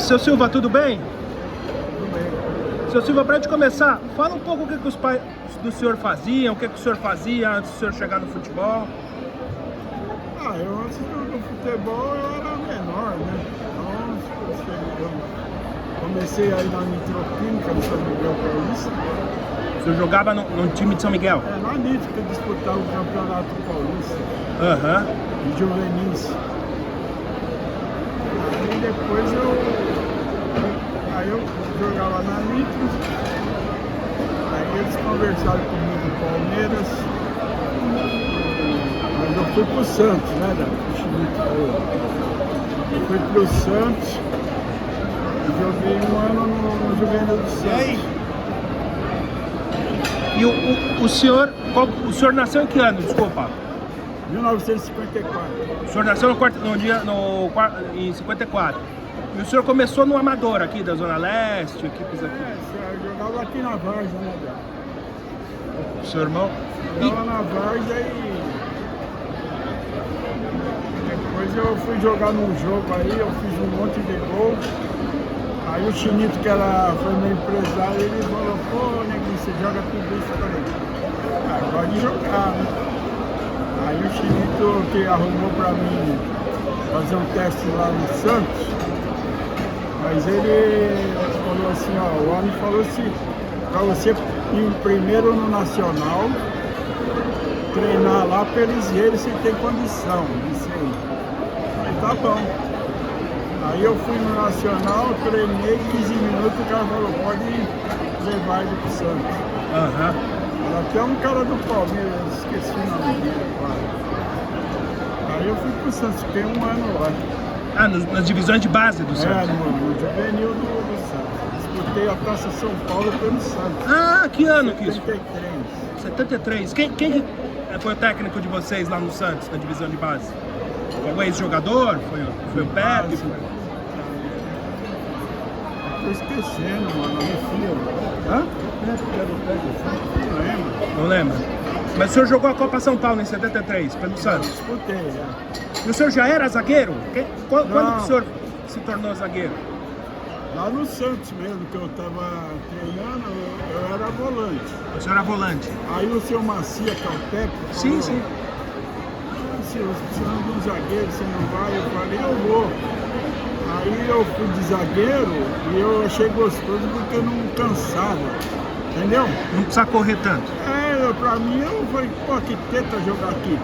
Seu Silva, tudo bem? Tudo bem. Seu Silva, para gente começar, fala um pouco o que os pais do senhor faziam, o que o senhor fazia antes do senhor chegar no futebol. Eu antes do futebol eu era menor, né? Então, eu comecei aí na Nitroquímica de São Miguel Paulista. O senhor jogava no time de São Miguel? Na Nitro que eu disputava o Campeonato Paulista. De juvenis. Aí depois eu jogava na Nitro. Aí eles conversaram comigo no Palmeiras. Mas eu fui pro Santos, né? Eu fui pro Santos e joguei um ano no Juvenil do Santos. E o senhor nasceu em que ano, desculpa? 1954. O senhor nasceu em 54. E o senhor começou no Amador aqui da Zona Leste, equipes aqui? Eu jogava aqui na Várzea, né? O seu irmão? Jogava na Várzea e depois eu fui jogar num jogo aí, eu fiz um monte de gol. Aí o Chinito, que foi meu empresário, ele falou, pô, neguinho, você joga tudo isso? Eu falei, pode jogar, né? Aí o Chinito, que arrumou pra mim fazer um teste lá no Santos, mas ele falou assim, o homem falou assim, pra você ir primeiro no Nacional, treinar lá pra eles verem se tem condição, isso aí. Aí tá bom. Aí eu fui no Nacional, treinei 15 minutos, o cara falou, pode levar ele pro Santos. Até um cara do Palmeiras, esqueci o nome dele agora. Aí eu fui pro Santos, fiquei um ano lá. Nas divisões de base do Santos? No juvenil do Santos. Disputei a Taça São Paulo pelo Santos. Que ano que isso? 73. 73. Quem foi o técnico de vocês lá no Santos, na divisão de base? Foi o ex-jogador? Foi o Pepe? Tô esquecendo, mano, Não lembro. Não lembra? Mas o senhor jogou a Copa São Paulo em 73, pelo Santos? Disputei, E o senhor já era zagueiro? Quando que o senhor se tornou zagueiro? Lá no Santos mesmo, que eu tava treinando, eu era volante. O senhor era volante? Aí o seu Macia, que é o Pepe, sim. Se você precisando de um zagueiro, você não vai? Eu falei, eu vou. Aí eu fui de zagueiro e eu achei gostoso porque eu não cansava, entendeu? Não precisa correr tanto. Pra mim eu falei, pô, que tenta jogar aqui.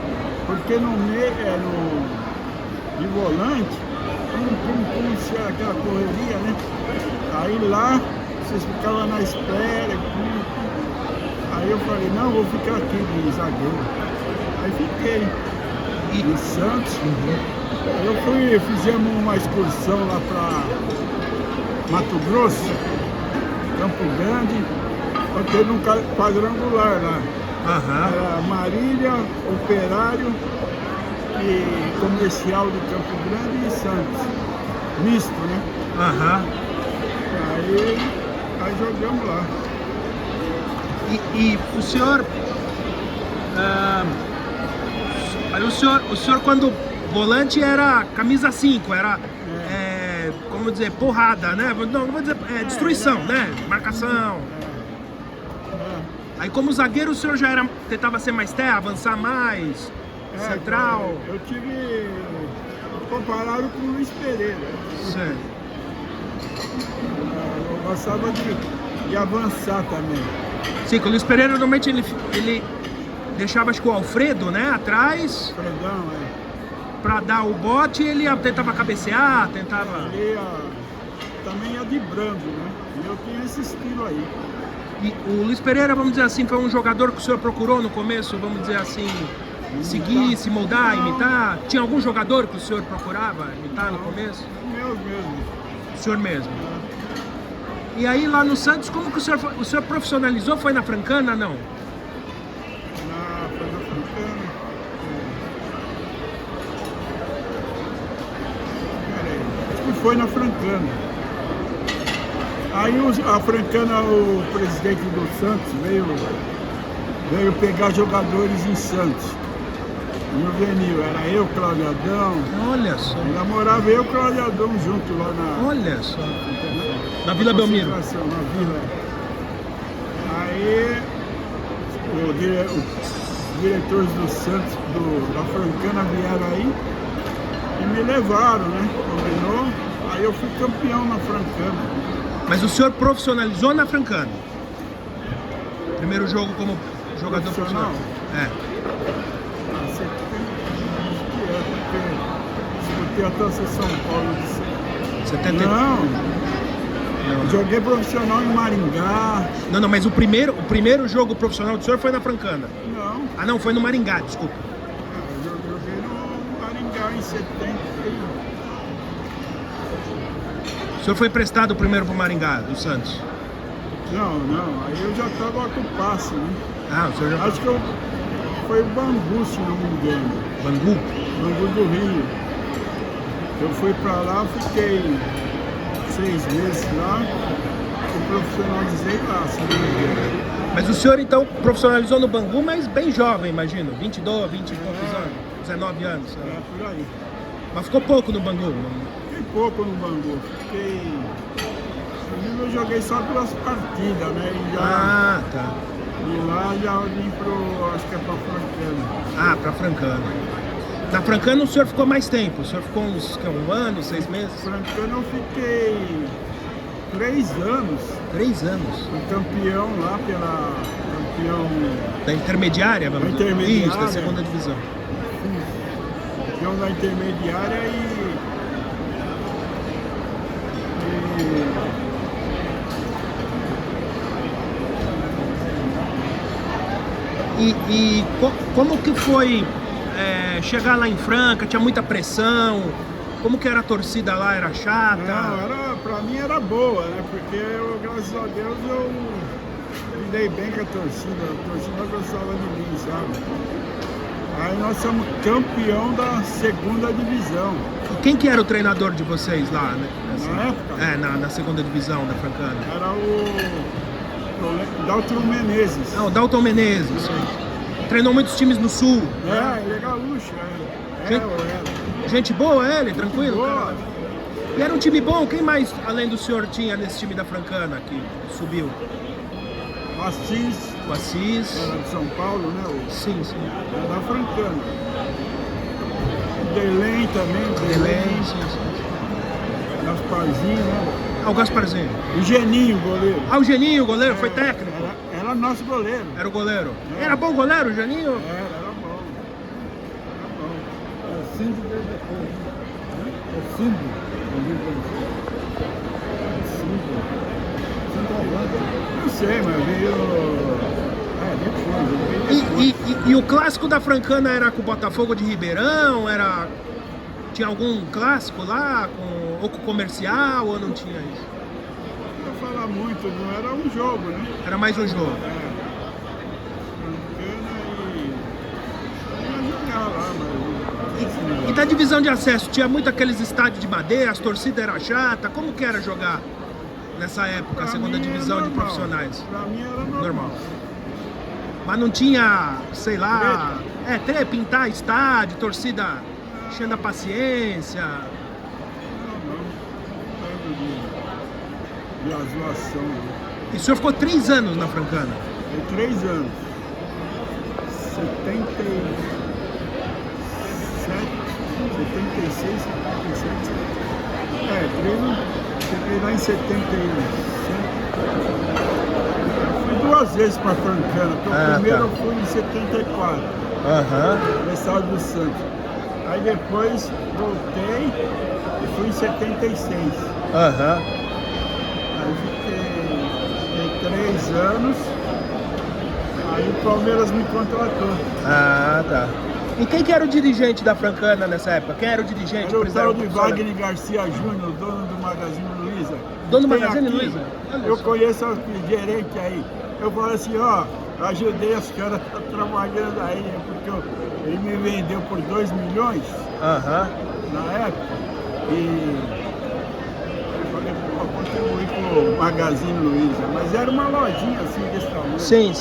Porque no meio, de volante, se era aquela correria, né? Aí lá, vocês ficavam na espera. Aí eu falei, não, vou ficar aqui de zagueiro. Aí fiquei. Em Santos. Aí fizemos uma excursão lá para Mato Grosso, Campo Grande, teve um quadrangular lá. Era Marília, Operário e Comercial de Campo Grande e Santos. Misto, né? Aí jogamos lá. E o senhor... Aí o senhor quando volante era camisa 5, era, como dizer, porrada, né? Não vou dizer, destruição, né? Marcação. Aí como zagueiro o senhor já tentava ser mais avançar mais, central. Eu tive comparado com o Luiz Pereira. Certo. Eu gostava de avançar também. Sim, com o Luiz Pereira normalmente ele deixava, acho que o Alfredo, né, atrás. Fredão, Pra dar o bote, ele tentava cabecear, tentava... Ele também ia de brando, né? E eu tinha esse estilo aí. E o Luiz Pereira, vamos dizer assim, foi um jogador que o senhor procurou no começo, vamos dizer assim, seguir, se moldar, imitar? Tinha algum jogador que o senhor procurava imitar no começo? Eu mesmo. O senhor mesmo? E aí lá no Santos, como que o senhor profissionalizou? Foi na Francana, não? Foi na Francana. Aí a Francana, o presidente do Santos veio pegar jogadores em Santos. juvenil. Era eu, Cláudio Adão. Olha só, Ainda morava eu e o Cláudio Adão junto lá na... olha só. Na Vila Belmiro. concentração, na vila. Aí os diretores do Santos, da Francana vieram aí e me levaram, né? Combinou. Aí eu fui campeão na Francana. Mas o senhor profissionalizou na Francana? Primeiro jogo como jogador profissional? É. Você porque disputei a Taça São Paulo de 70... Não, Não. joguei profissional em Maringá. Não, mas o primeiro jogo profissional do senhor foi na Francana. Não, Ah, não, foi no Maringá, desculpa. eu joguei no Maringá em 70. O senhor foi emprestado primeiro pro Maringá, do Santos? Não, aí eu já estava com o passe, né? Ah, o senhor já... Acho que foi o Bangu, se não me engano. Bangu? Bangu do Rio. Eu fui pra lá, fiquei 6 meses lá, e profissionalizei lá, se não me engano. Mas o senhor então profissionalizou no Bangu, mas bem jovem, imagino. 22, 20 e poucos anos, 19 anos. Sei lá. Por aí. Mas ficou pouco no Bangu. Fiquei pouco no Bangu. Inclusive eu joguei só 2 partidas, né? E já, Ah, tá. de lá já vim acho que é pra Francana. Ah, pra Francana. Na Francana o senhor ficou mais tempo. O senhor ficou um ano, 6 meses? Francana eu fiquei 3 anos. 3 anos. Fui campeão lá campeão Da intermediária, vamos Da dizer. intermediária. Isso, da segunda divisão. campeão da intermediária Como que foi chegar lá em Franca? Tinha muita pressão? Como que era a torcida lá? Era chata? Não, pra mim era boa, né? Porque eu, graças a Deus, eu me dei bem com a torcida gostava de mim, sabe? Aí nós somos campeão da segunda divisão. E quem que era o treinador de vocês lá, né? Na época? Na segunda divisão da Francana. Era o Dalton Menezes. Ah, o Dalton Menezes. Treinou muitos times no Sul. Ele é gaúcho, Gente- Gente boa ele, tranquilo? Boa. Cara? E era um time bom? Quem mais, além do senhor, tinha nesse time da Francana que subiu? Assis, O Assis. era de São Paulo, né? Sim. Era da Francana. Delém também. Belém, sim. Gasparzinho, né? Ah, o Gasparzinho. O Geninho, goleiro. Ah, o Geninho, o goleiro, foi técnico. Era nosso goleiro. Era o goleiro. Era bom goleiro, o Geninho? Era bom. É o símbolo dele depois. É o símbolo. Não sei, mas veio... depois. E o clássico da Francana era com o Botafogo de Ribeirão? Tinha algum clássico lá? Ou com o Comercial, ou não tinha isso? Não vou falar muito, não era um jogo, né? Era mais um jogo. E da divisão de acesso, tinha muito aqueles estádios de madeira, as torcidas eram chatas. Como que era jogar nessa época, a segunda divisão de profissionais? Pra mim era normal. Mas não tinha, sei lá, pintar estádio, torcida enchendo a paciência. De azulação. E o senhor ficou 3 anos na Francana? Foi 3 anos. 76, 77. 3 anos. Cheguei lá em 71. Fui 2 vezes para Francana. Então, primeiro eu fui em 74. No estado do Santos. Aí depois voltei e fui em 76. Aí fiquei 3 anos. Aí o Palmeiras me contratou. Ah, tá. E quem que era o dirigente da Francana nessa época? Quem era o dirigente? Era o tal de profissional? Wagner Garcia Júnior, dono do Magazine Luiza. Dono do Tem Magazine aqui, Luiza? Olha Eu só. conheço os gerentes aí. Eu falei assim, ajudei os caras a estar trabalhando aí, porque ele me vendeu por 2 milhões na época. E eu falei, contribuir com o Magazine Luiza. Mas era uma lojinha assim desse tamanho. Sim.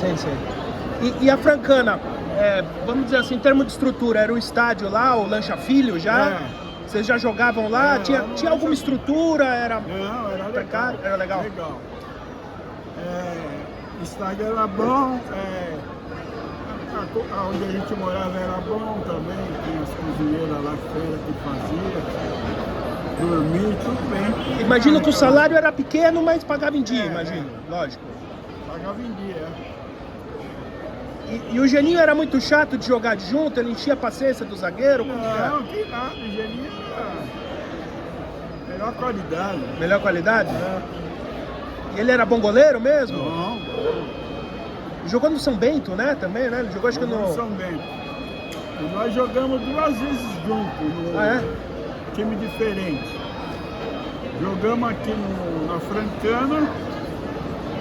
E a Francana, vamos dizer assim, em termos de estrutura, era o estádio lá, o Lancha Filho já? Vocês já jogavam lá? Tinha alguma estrutura? Não, era legal. Caro? Era legal? O estádio era bom, onde a gente morava era bom também, tinha as cozinheiras lá fora que fazia, dormir, tudo bem. Imagino que o salário era pequeno, mas pagava em dia, imagino, lógico. Pagava em dia, E o Geninho era muito chato de jogar junto, ele enchia a paciência do zagueiro? Não, que nada, o Geninho era melhor qualidade. Melhor qualidade? E ele era bom goleiro mesmo? Bom. Jogou no São Bento, né, também, né? Ele jogou acho que no... São Bento. E nós jogamos 2 vezes juntos, time diferente. Jogamos aqui na Francana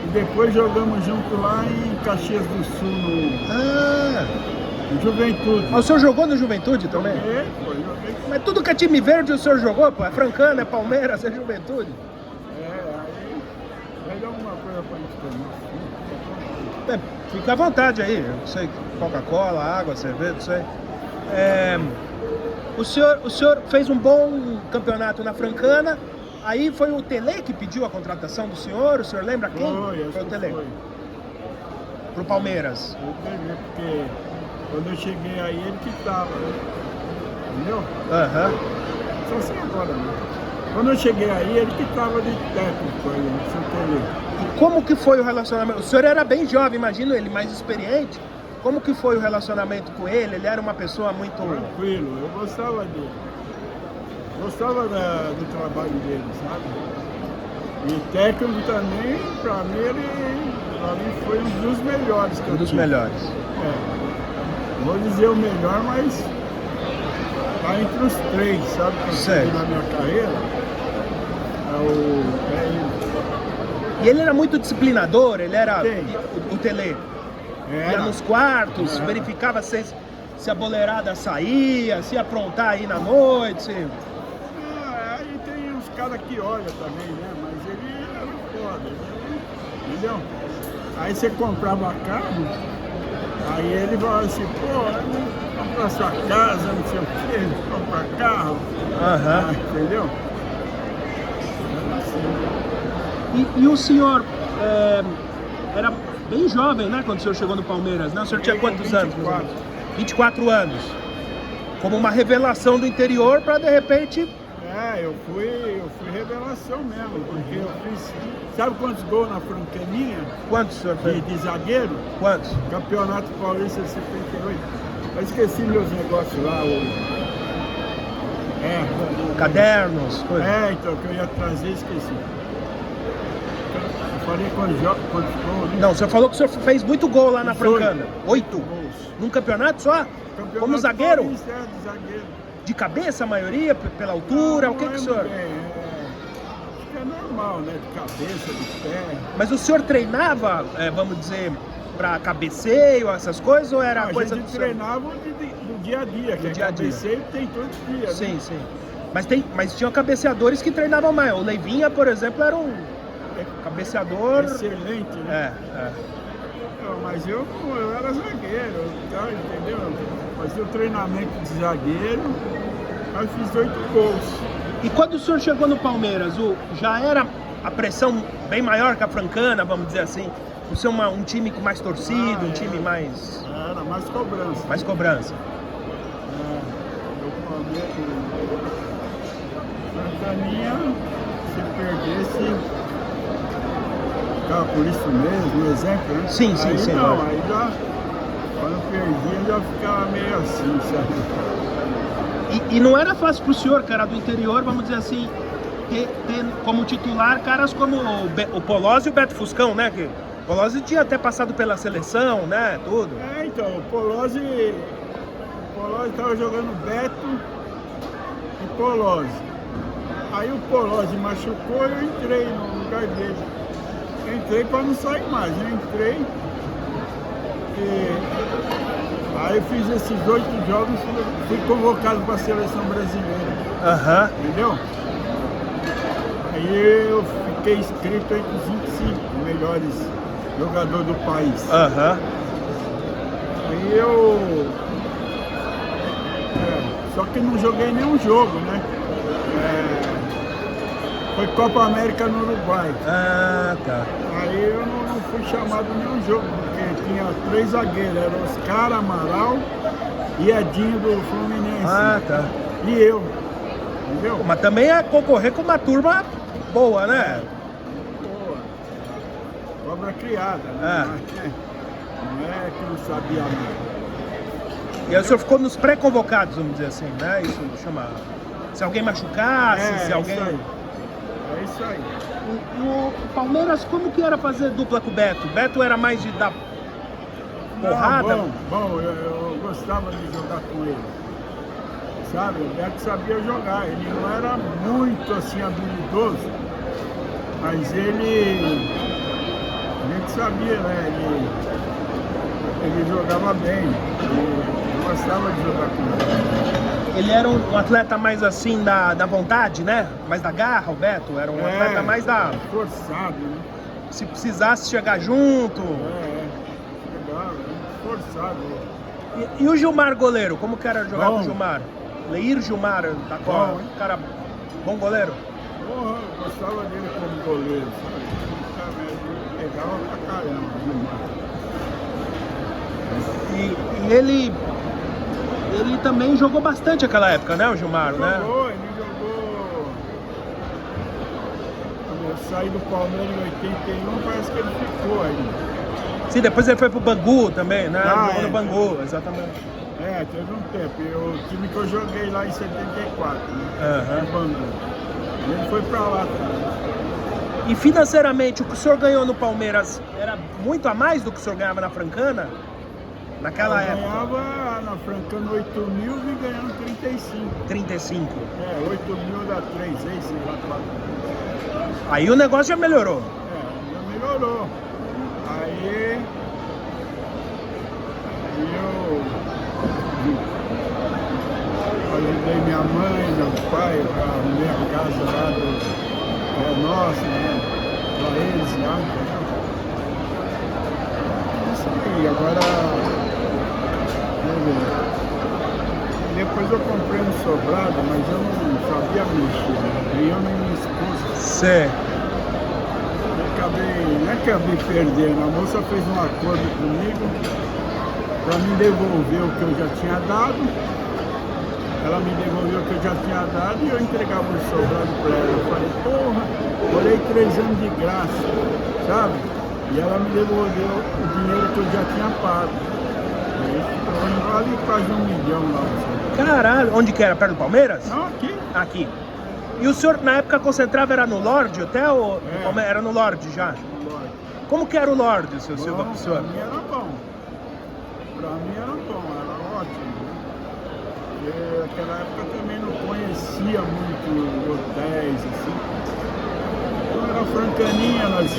e depois jogamos junto lá em Caxias do Sul, no Juventude. O senhor jogou no Juventude também? Joguei. Mas tudo que é time verde o senhor jogou, pô? É Francana, é Palmeiras, é Juventude. Aí alguma coisa pra gente tomar. Fica à vontade aí, eu sei, Coca-Cola, água, cerveja, não sei. O senhor fez um bom campeonato na Francana, aí foi o Tele que pediu a contratação do senhor, o senhor lembra quem? Foi o Tele. Pro Palmeiras. Eu peguei, porque quando eu cheguei aí ele que tava, né? Entendeu? Só assim agora, né? Quando eu cheguei aí, ele que tava de técnico aí, no seu Tele. E como que foi o relacionamento? O senhor era bem jovem, imagino ele mais experiente. Como que foi o relacionamento com ele? Ele era uma pessoa muito... Tranquilo, eu gostava dele. Gostava do trabalho dele, sabe? E técnico também, pra mim foi um dos melhores que eu tive. Um dos melhores. Vou dizer o melhor, mas tá entre os 3, sabe? Que eu tive na minha carreira. E ele era muito disciplinador, ele era o Tele. Ia nos quartos, verificava se a boleirada saía, se ia aprontar aí na noite. Aí tem uns caras que olham também, né? Mas ele era foda, entendeu? Aí você comprava carro, aí ele falava assim, compra sua casa, não sei o quê, compra carro. Entendeu? E o senhor era bem jovem, né, quando o senhor chegou no Palmeiras, né? O senhor tinha quantos anos? 24 anos. Como uma revelação do interior para de repente... Eu fui revelação mesmo, porque eu fiz... Sabe quantos gols na Francaninha? Quantos, senhor fez? De zagueiro? Quantos? Campeonato Paulista 78. Eu esqueci meus negócios lá hoje. Cadernos, coisa. Então, que eu ia trazer, esqueci. Eu falei quantos gols, né? Não, o senhor falou que o senhor fez muito gol lá na 18 Francana. 8? gols. Num campeonato só? Campeonato Como zagueiro? Paulista, de zagueiro. De cabeça a maioria, pela altura? Não, o que o senhor... acho que é normal, né? De cabeça, de pé. Mas o senhor treinava, vamos dizer, para cabeceio, essas coisas, ou era coisa do senhor? A gente treinava do dia a dia, que dia a dia. Cabeceio tem todo dia, Sim, né? sim. Mas tinha cabeceadores que treinavam mais. O Leivinha, por exemplo, era um cabeceador... Excelente, né? Não, mas eu era zagueiro, tá, entendeu? Fazia o treinamento de zagueiro, aí fiz 8 gols. E quando o senhor chegou no Palmeiras, já era a pressão bem maior que a Francana, vamos dizer assim? Por ser um time com mais torcida, um time mais... Era mais cobrança. Mais cobrança. O Palmeiras... Francaninha, se perdesse... Ficava por isso mesmo, um exemplo, né? Sim. Não, aí já... Quando perdia, já ficava meio assim, sabe? E não era fácil pro senhor, que era do interior, vamos dizer assim, ter como titular caras como o Polozzi e o Beto Fuscão, né? Que o Polozzi tinha até passado pela seleção, né? Tudo. Então, o Polozzi estava jogando Beto e Polozzi. Aí o Polozzi machucou e eu entrei no lugar dele. Entrei para não sair mais, eu entrei. Aí eu fiz esses 8 jogos, fui convocado para a seleção brasileira. Entendeu? Aí eu fiquei inscrito entre os 25 melhores jogadores do país. Aí eu... só que não joguei nenhum jogo, né? Foi Copa América no Uruguai. Ah, tá. Aí eu não fui chamado nenhum jogo, porque tinha 3 zagueiros, era Oscar, Amaral e Edinho do Fluminense. Ah, tá. E eu, entendeu? Mas também é concorrer com uma turma boa, né? Pô, cobra criada, né? Não é que não sabia nada. E aí o senhor ficou nos pré-convocados, vamos dizer assim, né? Isso chama... Se alguém machucasse, se alguém... É isso aí. E o Palmeiras, como que era fazer dupla com o Beto? O Beto era mais de dar porrada? Bom, eu gostava de jogar com ele. Sabe, o Beto sabia jogar. Ele não era muito assim habilidoso, mas ele... A gente sabia, né? Ele jogava bem. Eu gostava de jogar com ele. Ele era um atleta mais assim da vontade, né? Mais da garra, o Beto. Era um atleta mais da... Forçado, né? Se precisasse chegar junto. Chegava, forçado. E o Gilmar goleiro? Como que era jogar Bom. com o Gilmar? Leir Gilmar da Copa. Bom, hein? Cara, bom goleiro? Porra, eu gostava dele como goleiro, sabe? Ele pegava pra caramba, Gilmar. E ele também jogou bastante aquela época, né, o Gilmar, Ele jogou. Quando eu saí do Palmeiras em 81, parece que ele ficou aí. Sim, depois ele foi pro Bangu também, né? Jogou no é. Bangu, exatamente. Teve um tempo. E o time que eu joguei lá em 74, né? No Bangu. Ele foi pra lá também. E financeiramente, o que o senhor ganhou no Palmeiras era muito a mais do que o senhor ganhava na Francana? Naquela época? Eu ganhava na Francana 8 mil e ganhando 35. 35. 8 mil dá 3 vezes, sei lá, 4 mil. Aí o negócio já melhorou. Já melhorou. Aí eu ajudei minha mãe, meu pai, a minha casa lá nossa, né? Pra eles lá. Isso aí, agora... Depois eu comprei um sobrado, mas eu não sabia mexer, né? E eu nem minha esposa. Sim. Não é que acabei perdendo, a moça fez um acordo comigo para me devolver o que eu já tinha dado. Ela me devolveu o que eu já tinha dado e eu entregava o sobrado para ela. Eu falei, porra, morei 3 anos de graça, sabe? E ela me devolveu o dinheiro que eu já tinha pago. Ali quase 1 milhão lá. Caralho, onde que era? Perto do Palmeiras? Não, aqui. Aqui. E o senhor na época concentrava, era no Lorde até ou era no Lorde já? Lorde. Como que era o Lorde, seu senhor? Pra mim era bom. Pra mim era bom, era ótimo. Porque naquela época eu também não conhecia muito hotéis, assim. Então era Francaninha, nós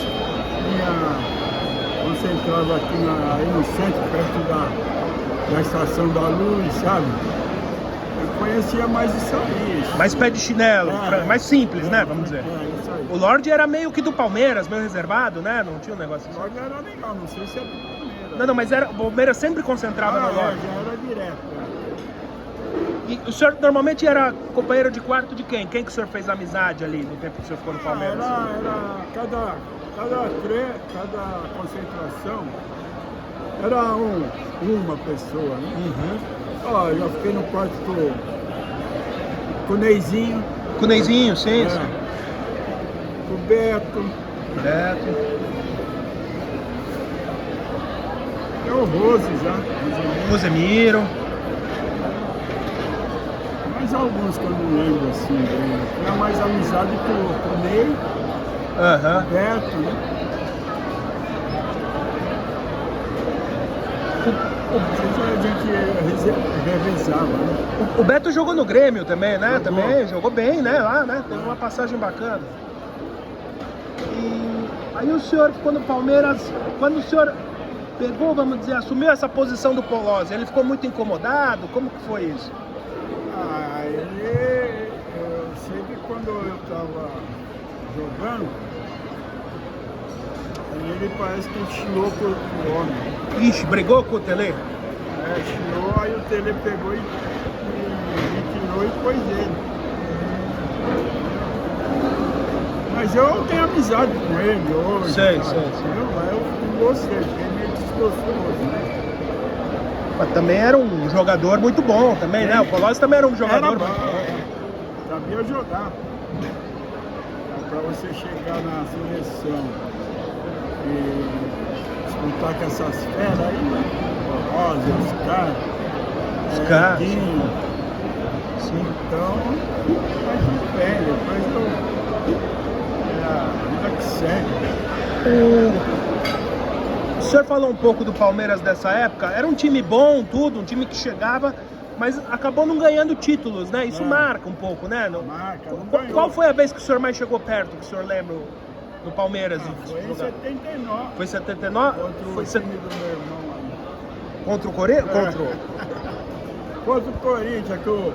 concentrava aqui aí no centro, perto da Estação da Luz, sabe? Eu conhecia mais isso aí. Mais pé de chinelo, mais simples, né, vamos dizer. Isso aí. O Lorde era meio que do Palmeiras, meio reservado, né? Não tinha um negócio assim. O Lorde era legal, não sei se é do Palmeiras. Não, mas o Palmeiras sempre concentrava no Lorde. Já era direto. E o senhor normalmente era companheiro de quarto de quem? Quem que o senhor fez amizade ali no tempo que o senhor ficou no Palmeiras? Era cada concentração era uma pessoa, né? Ó, eu já fiquei no quarto com o Neizinho. Com o Neizinho, sim. Com o Beto. É o Rose já. Rosemiro. Mais alguns que eu não lembro assim. Tinha mais amizade com o Ney. O Beto, né? A gente revezava, né? O Beto jogou no Grêmio também, né? Também jogou bem, né? Lá, né? Teve uma passagem bacana. E aí o senhor ficou no Palmeiras, quando o senhor pegou, vamos dizer, assumiu essa posição do Polozzi, ele ficou muito incomodado? Como que foi isso? Eu sei que quando eu estava jogando, ele parece que chiou com o homem. Ixi, brigou com o Tele? tirou, aí o Tele pegou e tirou e pôs ele. Mas eu tenho amizade com ele hoje. Sei. Eu gostei, porque ele meio desgostoso, né? Mas também era um jogador muito bom também, né? O Colossi também era um jogador Era bom, muito bom. sabia jogar. Para você chegar na seleção e disputar com essas feras aí, né? O Rosa, os caras, Dinho. Sim. Então, vai tudo bem, depois vida que segue. O senhor falou um pouco do Palmeiras dessa época, era um time bom, tudo, um time que chegava, mas acabou não ganhando títulos, né? Isso marca um pouco, né? Marca, não Qual foi a vez que o senhor mais chegou perto, que o senhor lembra do Palmeiras? Foi em 79. Foi em 79? Contra o time do meu irmão aí. Contra o Corinthians? Contra o Corinthians, que o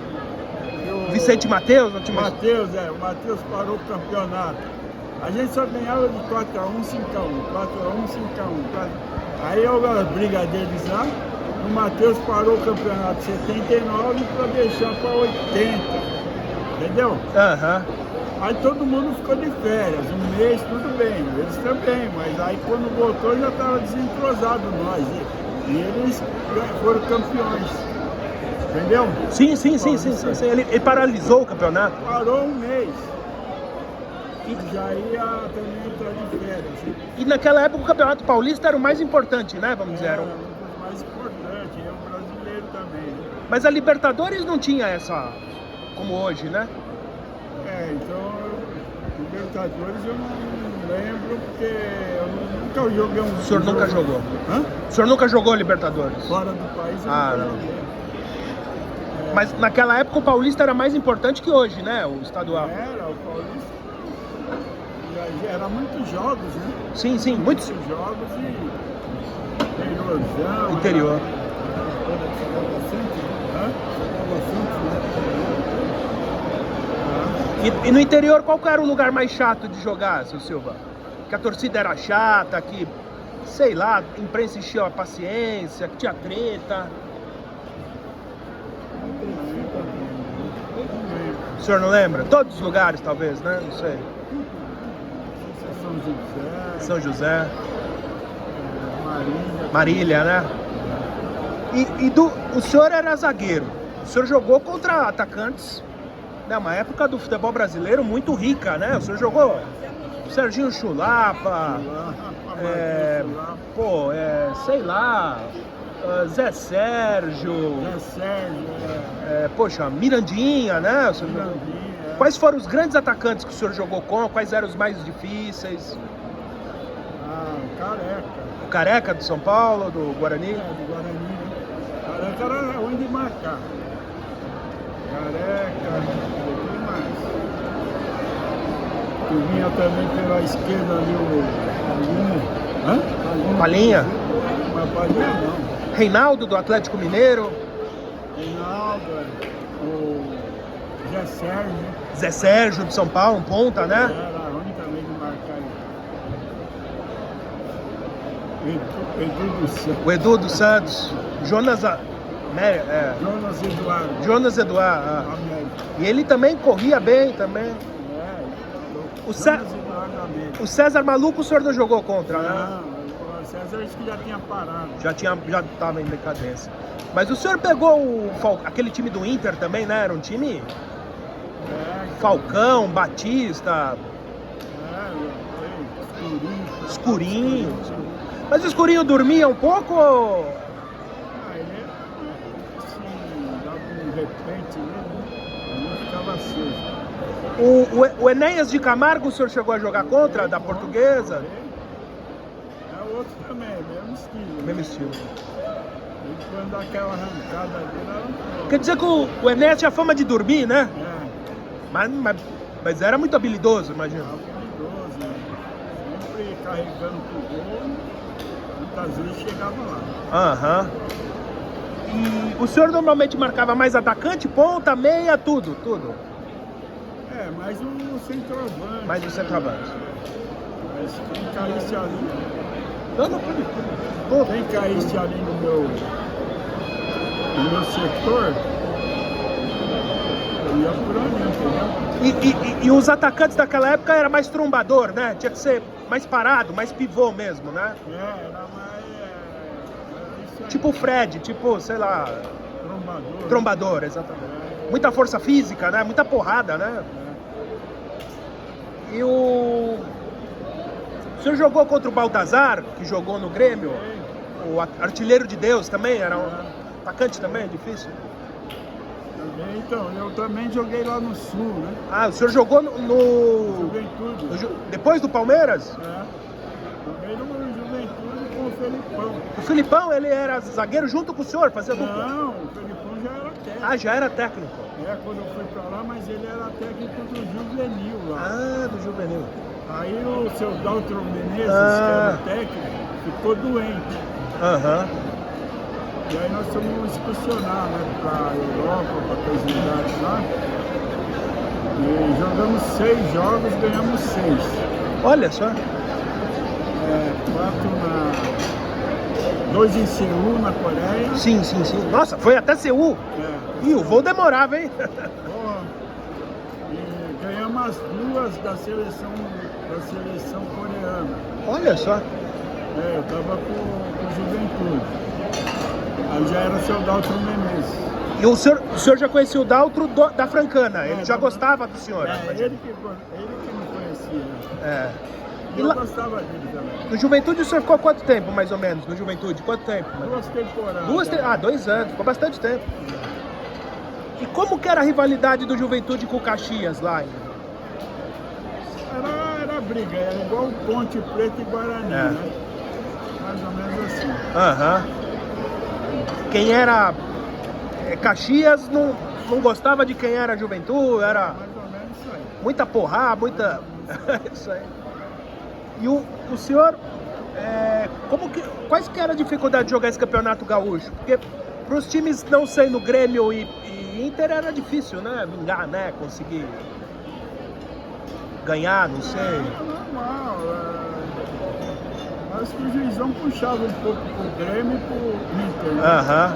Vicente Matheus? o Matheus parou o campeonato. A gente só ganhava de 4x1, 5x1, 4x1, 5x1. Aí houve as brigas deles lá, o Matheus parou o campeonato de 79 para deixar para 80. Entendeu? Aí todo mundo ficou de férias, um mês, tudo bem, eles também, mas aí quando voltou já estava desentrosado nós. E eles foram campeões. Entendeu? Sim. Ele paralisou o campeonato. Parou um mês. E já ia também entrar de férias. E naquela época o Campeonato Paulista era o mais importante, né? Vamos dizer. Era um dos mais importantes, é o brasileiro também. Mas a Libertadores não tinha essa como hoje, né? Então, Libertadores eu não lembro, porque eu nunca joguei um. O senhor nunca jogou? Hã? O senhor nunca jogou Libertadores? Fora do país eu Ah, nunca não. joguei. Mas naquela época o Paulista era mais importante que hoje, né? O estadual. Era, o Paulista. Era muitos jogos, né? Sim, Muitos muitos. jogos e interiorzão. Interior. E no interior, qual que era o lugar mais chato de jogar, seu Silva? Que a torcida era chata, que, sei lá, a imprensa enchia a paciência, que tinha treta. O senhor não lembra? Todos os lugares, talvez, né? Não sei. São José. Marília, né? O senhor era zagueiro. O senhor jogou contra atacantes, né? Uma época do futebol brasileiro muito rica, né? O senhor jogou Serginho Chulapa, sei lá, Zé Sérgio, poxa, Mirandinha, né? Quais foram os grandes atacantes que o senhor jogou com? Quais eram os mais difíceis? Careca. O Careca do São Paulo, do Guarani? Do Guarani. Careca era ruim de marcar. Careca, o mais. Que vinha também pela esquerda ali o Palinha? Mas Palinha não. Reinaldo do Atlético Mineiro? Reinaldo, o Zé Sérgio. Zé Sérgio do São Paulo, um ponta, né? Era ruim também de marcar ele. Edu dos Santos. O Edu dos Santos. Jonas Eduardo. Jonas Eduardo. E ele também corria bem também. O César Maluco o senhor não jogou contra, né? Não, o César acho que já tinha parado. Já estava em decadência. Mas o senhor pegou aquele time do Inter também, né? Era um time... Falcão, Batista... Escurinho. Mas o Escurinho dormia um pouco ou... Ele assim, dava um repente nele, ele ficava aceso. O Enéas de Camargo o senhor chegou a jogar contra, da Portuguesa? É outro também, mesmo estilo. Mesmo estilo. Ele quando dá aquela arrancada dele, Quer dizer que o Enéas tinha fama de dormir, né? Mas era muito habilidoso, imagina. Habilidoso, né? Sempre carregando pro gol, muitas vezes chegava lá. E o senhor normalmente marcava mais atacante, ponta, meia, tudo? Mais um centroavante. Mais um centroavante. Mas quem caísse ali... Não, pode. Quem caísse ali no meu no meu setor, eu ia por ali, entendeu? E os atacantes daquela época era mais trombador, né? Tinha que ser mais parado, mais pivô mesmo, né? Era mais... Era isso aí. Tipo o Fred, tipo, sei lá... Trombador. Trombador, exatamente. Muita força física, né? Muita porrada, né? E o senhor jogou contra o Baltazar, que jogou no Grêmio? O artilheiro de Deus também? Era um atacante também, difícil? Então, eu também joguei lá no Sul, né? Ah, o senhor jogou no Juventude. depois do Palmeiras? Joguei no Juventude com o Felipão. O Filipão, ele era zagueiro junto com o senhor, fazia dupla? Não, o Felipão já era técnico. Ah, já era técnico. Quando eu fui pra lá, mas ele era técnico do Juvenil lá. Ah, do Juvenil. Aí o seu Daltro Menezes, que era o técnico, ficou doente. Aham. E aí nós fomos excursionar, né, pra Europa, pra aqueles lugares lá. E jogamos 6 jogos, ganhamos 6. Olha só. 2 em Seul, na Coreia. Sim. Nossa, foi até Seul. Ih, o voo demorava, hein? E ganhamos as 2 da seleção coreana. Olha só. Eu tava com Juventude. Aí já era o seu Daltro Menezes. E o senhor já conhecia o Daltro da Francana, ele já gostava do senhor. Ele que me conhecia. E Eu lá, gostava dele também. no Juventude o senhor ficou quanto tempo, mais ou menos? No Juventude, quanto tempo? 2 temporadas. 2 anos, ficou bastante tempo. E como que era a rivalidade do Juventude com o Caxias lá? Era briga, era igual Ponte Preta e Guarani, né? Mais ou menos assim. Aham. Quem era Caxias não gostava de quem era Juventude, era Mais ou menos isso aí. muita porrada, muita... Isso aí. E o senhor, quais que era a dificuldade de jogar esse campeonato gaúcho? Porque para os times não sendo Grêmio e Inter era difícil, né? Vingar, né? Conseguir ganhar, não sei. Normal. Acho que o juizão puxava um pouco pro Grêmio e pro Inter, né? Aham.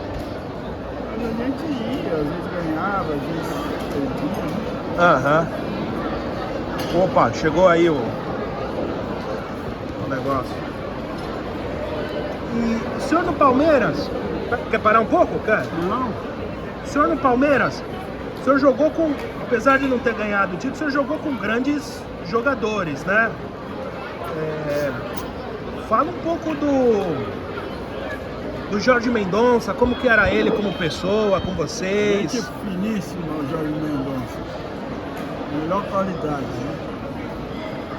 Mas a gente ia, às vezes ganhava, às vezes perdia, né? Aham. Opa, chegou aí o negócio. E o senhor no Palmeiras, quer parar um pouco, cara? Não. O senhor no Palmeiras, o senhor jogou com, apesar de não ter ganhado o título, o senhor jogou com grandes jogadores, né? Fala um pouco do Jorge Mendonça, como que era ele como pessoa, com vocês. Gente finíssima o Jorge Mendonça. Melhor qualidade, né?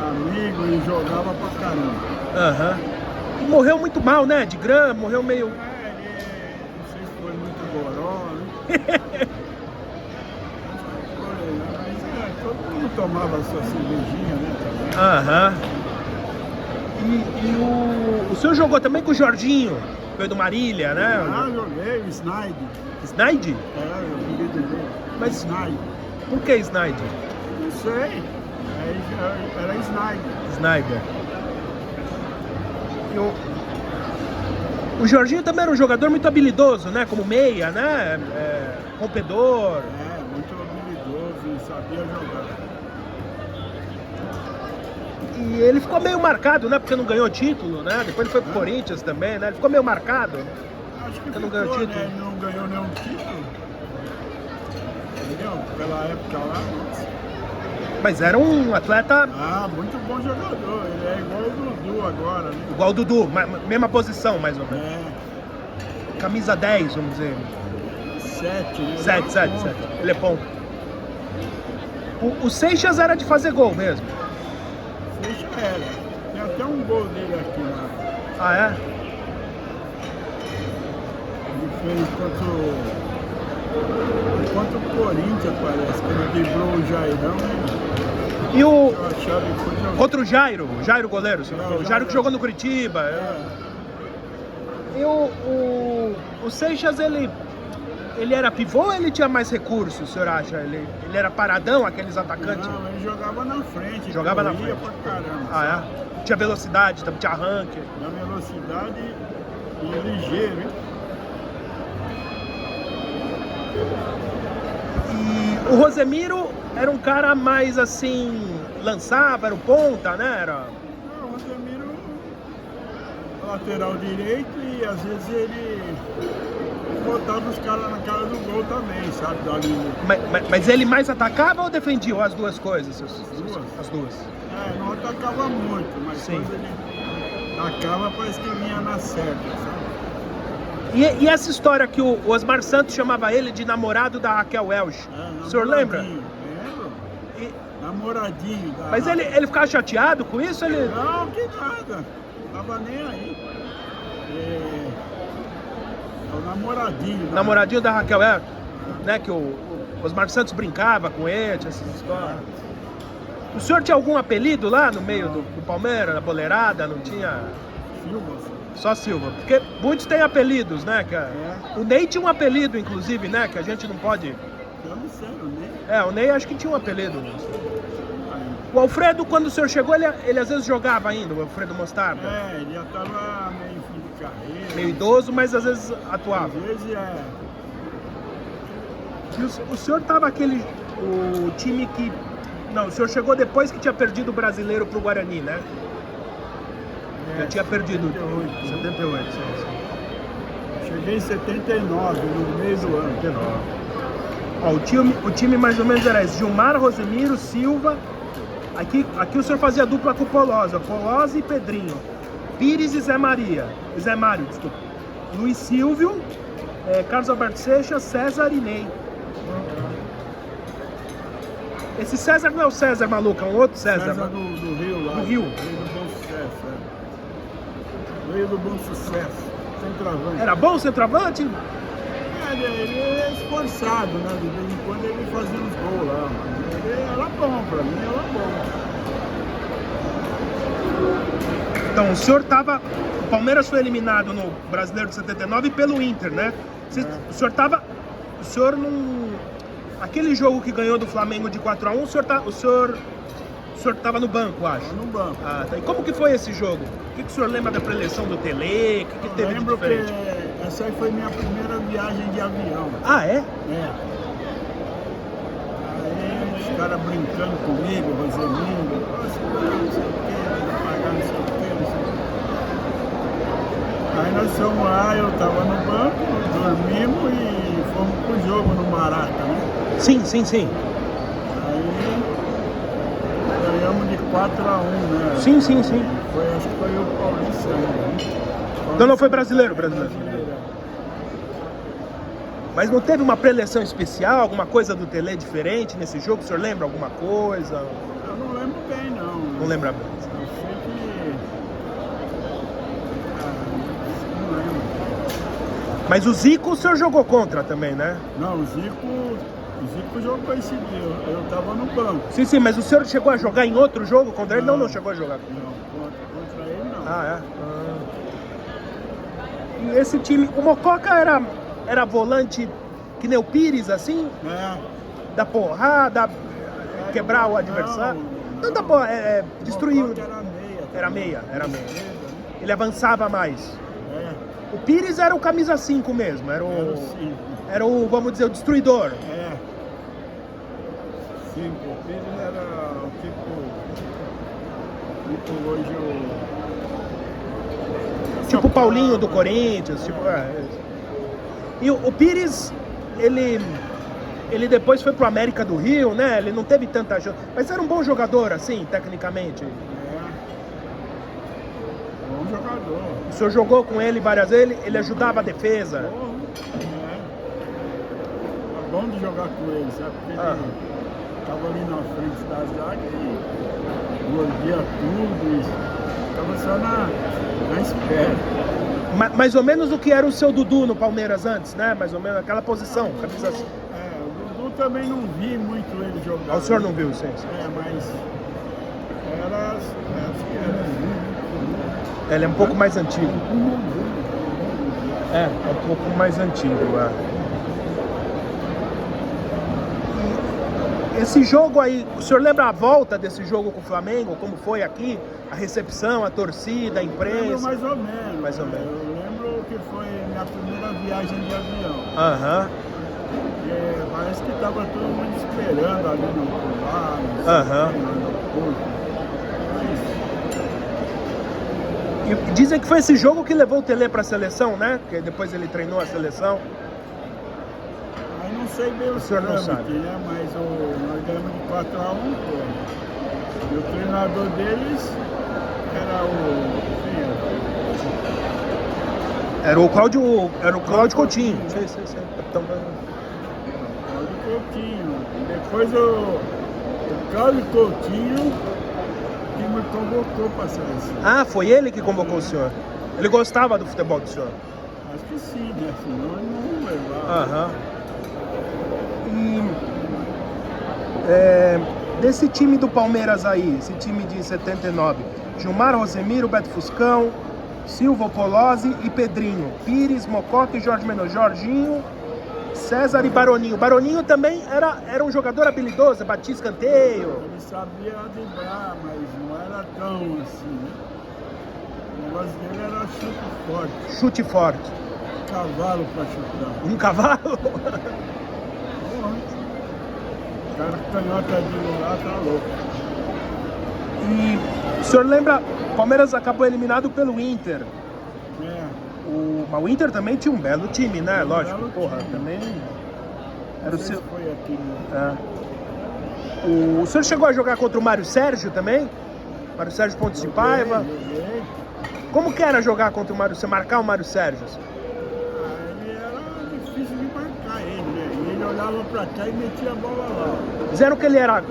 Amigo e jogava pra caramba. Aham. E morreu muito mal, né? De grama, morreu meio... Ele, não sei se foi muito goró, né? Mas todo mundo tomava a sua cervejinha, né? Também. Aham. E o senhor jogou também com o Jorginho, veio do Marília, né? Joguei o Snide. Snide? Eu joguei do jogo. Mas Snide. por que Snide? Não sei. Era Snide. Snyder. O Jorginho também era um jogador muito habilidoso, né? Como meia, né? Rompedor. Muito habilidoso e sabia jogar. E ele ficou meio marcado, né? Porque não ganhou título, né? Depois ele foi pro Corinthians também, né? Ele ficou meio marcado. Acho que Não ficou, ganhou título. né? Ele não ganhou nenhum título. Entendeu? Pela época lá. Mas era um atleta Muito bom jogador. Ele é igual o Dudu agora, né? igual o Dudu, mesma posição, mais ou menos. Camisa 10, vamos dizer. 7, né? 7. Ele é ponto. O Seixas era de fazer gol mesmo. Seixas era. Tem até um gol dele aqui lá. Ah, é? Ele fez contra o Corinthians, parece, que ele quebrou o Jairão, né? E Eu achava que foi jogar. contra o Jairo goleiro, o Jairo que jogou no Curitiba. E o Seixas, ele era pivô ou ele tinha mais recursos, o senhor acha? Ele era paradão, aqueles atacantes? Não, ele jogava na frente. Jogava na corria frente. pra caramba. Ah, é? Tinha velocidade, tinha arranque. Na velocidade e ligeiro, hein? E o Rosemiro era um cara mais assim, lançava, era o ponta, né? Era... Não, o Rosemiro, lateral direito, e às vezes ele botava os caras na cara do gol também, sabe? Mas ele mais atacava ou defendia? Ou as duas coisas? As duas. As duas. É, não atacava muito, mas Sim. quando ele atacava, parece que vinha na certa, sabe? E essa história que o Osmar Santos chamava ele de namorado da Raquel Welch, o senhor lembra? Lembro. Namoradinho. Mas ele ficava chateado com isso? Ele... Não, que nada. Tava nem aí. É o namoradinho. Namoradinho da Raquel Welch, né? Que o Osmar Santos brincava com ele, essas histórias. O senhor tinha algum apelido lá no meio do Palmeiras, na boleirada? Não tinha? Silva. Só Silva. Porque muitos têm apelidos, né? O Ney tinha um apelido, inclusive, né? Que a gente não pode... Eu não sei, o Ney. O Ney acho que tinha um apelido. O Alfredo, quando o senhor chegou, ele às vezes jogava ainda, o Alfredo Mostarda. Ele já tava meio fim de carreira. Meio idoso, mas às vezes atuava. Às vezes E o senhor tava o time que... Não, o senhor chegou depois que tinha perdido o brasileiro pro Guarani, né? Já tinha perdido. 78, sim. Cheguei em 79, no meio do ano. 79. Ó, o time mais ou menos era esse: Gilmar, Rosemiro, Silva. Aqui o senhor fazia dupla com o Polosa e Pedrinho. Pires e Zé Mário, desculpa. Luiz Silvio, Carlos Alberto Seixas, César e Ney. Esse César não é o César maluco, é um outro César. César do Rio lá. Do Rio. Veio do Bom Sucesso, Veio do Bom Sucesso. Centroavante. Era bom centroavante? Ele é esforçado, né? De vez em quando ele fazia uns gols lá. Mas ele era bom, pra mim era bom. Então, o senhor tava... O Palmeiras foi eliminado no Brasileiro de 79 pelo Inter, né? O senhor tava... O senhor não... Aquele jogo que ganhou do Flamengo de 4-1, o senhor tava no banco, acho. No banco. Ah, tá. E como que foi esse jogo? O que o senhor lembra da preleção do Tele? O que teve de diferente? Que essa aí foi minha primeira viagem de avião. Ah, é? Aí os caras brincando comigo, Rosemiro, não sei o que, pagar não sei o que. Aí nós fomos lá, eu tava no banco, dormimos e fomos pro jogo no Maraca, né? Sim. Aí ganhamos de 4-1, né? Sim. Acho que foi o Paulista ainda, né? Então não foi brasileiro. Mas não teve uma preleção especial, alguma coisa do Tele diferente nesse jogo? O senhor lembra alguma coisa? Eu não lembro bem, não. Não lembra bem. Eu sei que... não lembro. Mas o Zico o senhor jogou contra também, né? Não, o Zico jogou esse dia. Eu tava no banco. Sim, mas o senhor chegou a jogar em outro jogo contra ele? Não chegou a jogar. Não, contra ele não. E esse time... O Mococa era volante que nem o Pires, assim? Da porrada, quebrar o adversário? Não da porra, destruir. Era meia. Ele avançava mais. O Pires era o camisa 5 mesmo, era o, vamos dizer, o destruidor. Sim, o Pires era tipo hoje tipo o Paulinho do Corinthians, E o Pires, ele depois foi pro América do Rio, né? Ele não teve tanta ajuda, mas era um bom jogador, assim, tecnicamente. Bom jogador. O senhor jogou com ele várias vezes, ele ajudava a defesa. É bom de jogar com ele, sabe? Porque ele estava ali na frente da zaga e mordia tudo e ficava só na espera. Mais ou menos o que era o seu Dudu no Palmeiras antes, né? Mais ou menos aquela posição, camisa assim. O Dudu também não vi muito ele jogar. O senhor não viu, sim. Mas era... Ele é um pouco mais antigo. É um pouco mais antigo. Esse jogo aí, o senhor lembra a volta desse jogo com o Flamengo? Como foi aqui? A recepção, a torcida, a imprensa? Eu lembro mais ou menos. Mais ou menos. Eu lembro que foi minha primeira viagem de avião. Parece que estava todo mundo esperando ali no lado, Aham. no corpo. E dizem que foi esse jogo que levou o Tele para a seleção, né? Que depois ele treinou a seleção. Aí não sei bem o senhor não trâmite, sabe. né? Mas nós ganhamos de 4-1, pô. E o treinador deles era quem era? Era o Cláudio Coutinho. Sei. Capitão da... Cláudio Coutinho. Depois o Cláudio Coutinho que me convocou para a seleção. Ah, foi ele que convocou o senhor. Ele gostava do futebol do senhor. Acho que sim, né? Senão ele não levava. Aham. E desse time do Palmeiras aí, esse time de 79, Gilmar, Rosemiro, Beto Fuscão, Silva, Polozzi e Pedrinho, Pires, Mococa e Jorge Menor, Jorginho, César e Baroninho. Baroninho também era um jogador habilidoso, batia escanteio. Ele sabia driblar, mas não era tão assim, né? O negócio dele era chute forte, Chute forte. cavalo para chutar. Um cavalo? O cara canhota de lá tá louco. E o senhor lembra, o Palmeiras acabou eliminado pelo Inter. É, Mas o Inter também tinha um belo time, né? Lógico, belo porra, time. também era não o sei seu... se foi aqui, né? O senhor chegou a jogar contra o Mário Sérgio também? Mário Sérgio Pontes de Paiva. Joguei. Como que era jogar contra o Mário Sérgio, marcar o Mário Sérgio? Ele era difícil de marcar ele, né? E ele olhava pra cá e metia a bola lá. Disseram que ele era,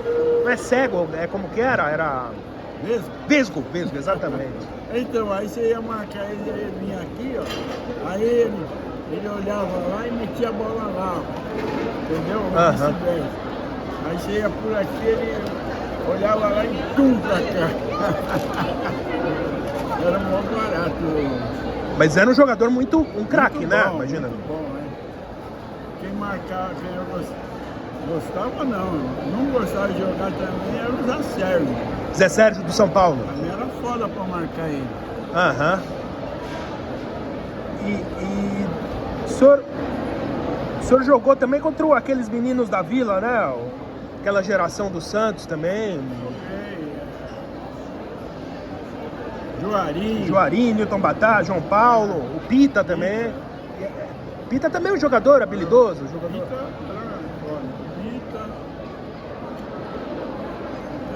não é cego, é como que era? Era Mesmo? vesgo, exatamente. Então, aí você ia marcar ele vinha aqui, ó. Aí ele olhava lá e metia a bola lá. Entendeu? Aham. Vice-versa. Aí você ia por aqui, ele olhava lá e tum pra cá. Era mó barato. Mas era um jogador um craque, Muito né? bom, Imagina. Muito bom, né? Quem marcava, quem eu gostava não. Não gostava de jogar também era o Zé Sérgio. Zé Sérgio do São Paulo. Também era foda pra marcar ele. Aham. E o senhor jogou também contra aqueles meninos da Vila, né? Aquela geração do Santos também. Juari, Newton Batá, João Paulo, o Pita também. Pita também é um jogador habilidoso. Pita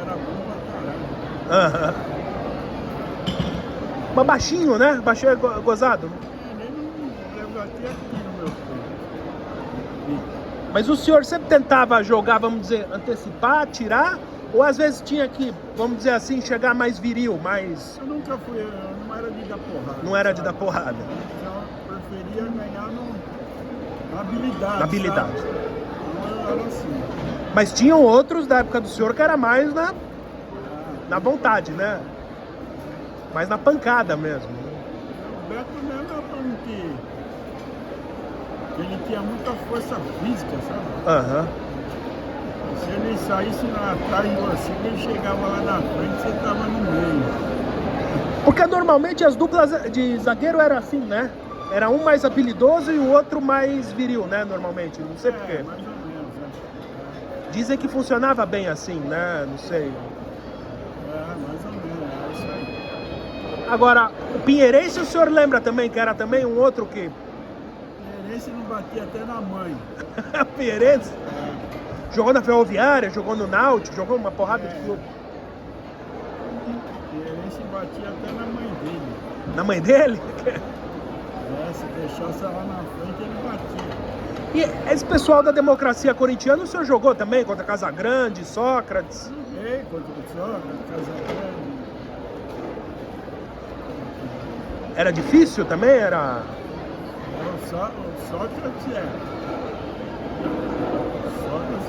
era bom pra caralho. Aham. Mas baixinho, né? Baixinho é gozado. Ele não batia aqui no meu filho. Mas o senhor sempre tentava jogar, vamos dizer, antecipar, tirar? Ou às vezes tinha que, vamos dizer assim, chegar mais viril, mais... Eu nunca fui, eu não era de dar porrada. Não era de dar porrada. Então eu preferia ganhar na habilidade. Na habilidade. Sabe? Então, era assim. Mas tinham outros da época do senhor que era mais na vontade, né? Mais na pancada mesmo. O Beto mesmo era pra mim que ele tinha muita força física, sabe? Aham. Se ele saísse atrás de você, ele chegava lá na frente, você estava no meio. Porque normalmente as duplas de zagueiro eram assim, né? Era um mais habilidoso e o outro mais viril, né? Normalmente, não sei porquê. Mais ou menos, né? Dizem que funcionava bem assim, né? Não sei. Mais ou menos, é isso aí. Agora, o Pinheirense o senhor lembra também, que era também um outro que... Esse não batia até na mãe. Pinheirense? Jogou na Ferroviária, jogou no Náutico, jogou uma porrada de clube. Esse batia até na mãe dele. Na mãe dele? Se deixasse lá na frente, ele batia. E esse pessoal da democracia corintiana, o senhor jogou também contra Casagrande, Sócrates? Joguei contra o Sócrates, Casagrande. Era difícil também? Era... O Sócrates Sócrates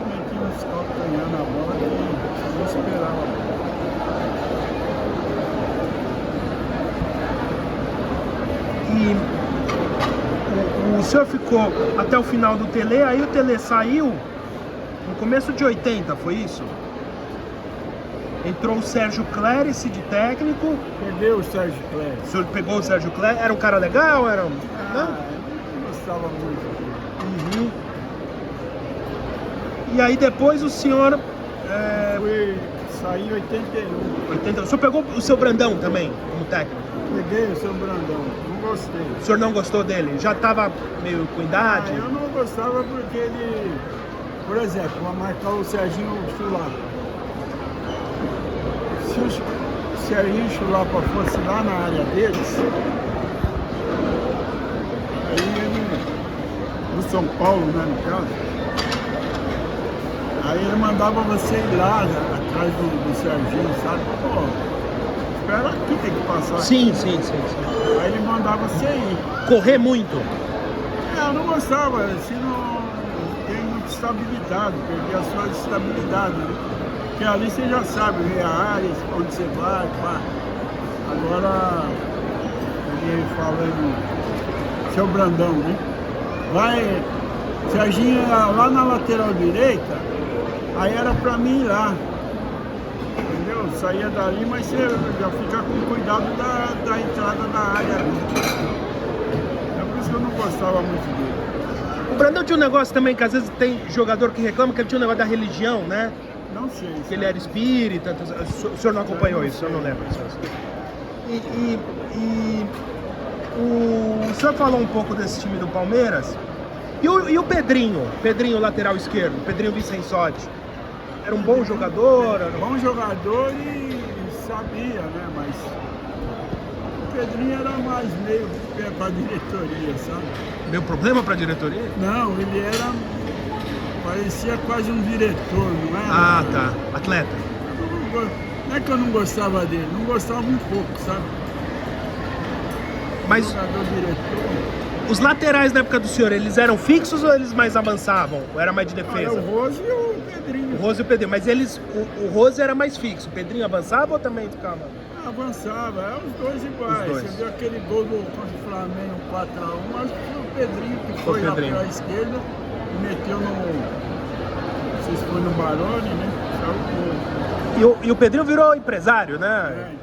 metia uns calcanhar na bola que você não esperava. E o senhor ficou até o final do Tele, aí o Tele saiu no começo de 80, foi isso? Entrou o Sérgio Clérice de técnico. Peguei o Sérgio Clérice. O senhor pegou o Sérgio Clérice? Era um cara legal? Era um... Eu não gostava muito dele. E aí depois o senhor... Saí em 81. O senhor pegou o seu Brandão também, como técnico? Peguei o seu Brandão, não gostei. O senhor não gostou dele? Já estava meio com idade? Eu não gostava porque ele, por exemplo, vai marcar o Serginho Chulapa. Se o Serginho Chulapa fosse lá na área deles, aí ele, do São Paulo, né, no caso, aí ele mandava você ir lá, né, atrás do Serginho, sabe? Pô, espera aqui, tem que passar. Sim. Aí ele mandava você ir. Correr muito? Eu não gostava, assim, não tem muita estabilidade, perdi a sua estabilidade, né? Porque ali você já sabe, vê a área, onde você vai, pá. Agora, ele falando, seu Brandão, né? Vai, Serginho ia lá na lateral direita, aí era pra mim ir lá. Entendeu? Saía dali, mas você já fica com cuidado da entrada da área ali. É por isso que eu não gostava muito dele. O Brandão tinha um negócio também, que às vezes tem jogador que reclama que ele tinha um negócio da religião, né? Não sei. Que ele era espírita, o senhor não acompanhou isso, o senhor não lembra disso. O senhor falou um pouco desse time do Palmeiras. E o Pedrinho, lateral esquerdo, Pedrinho Vicençotti, era um bom jogador? Bom jogador e sabia, né? Mas o Pedrinho era mais meio para a diretoria, sabe? Meu problema para a diretoria? Não, ele era... parecia quase um diretor, não era? Ah, tá. Atleta. Não é que eu não gostava dele, não gostava um pouco, sabe? Mas jogador diretor. Os laterais na época do senhor, eles eram fixos ou eles mais avançavam? Ou era mais de Era defesa? o Rose e o Pedrinho. O Rose e o Pedrinho. Mas eles, o Rose era mais fixo. O Pedrinho avançava ou também ficava? Avançava, os dois iguais. Os dois. Você viu aquele gol contra o Flamengo 4x1, acho que foi o Pedrinho que foi lá pela esquerda e meteu no... Não sei se foi no Baroni, né? Saiu o gol. E o Pedrinho virou empresário, né? Empresário.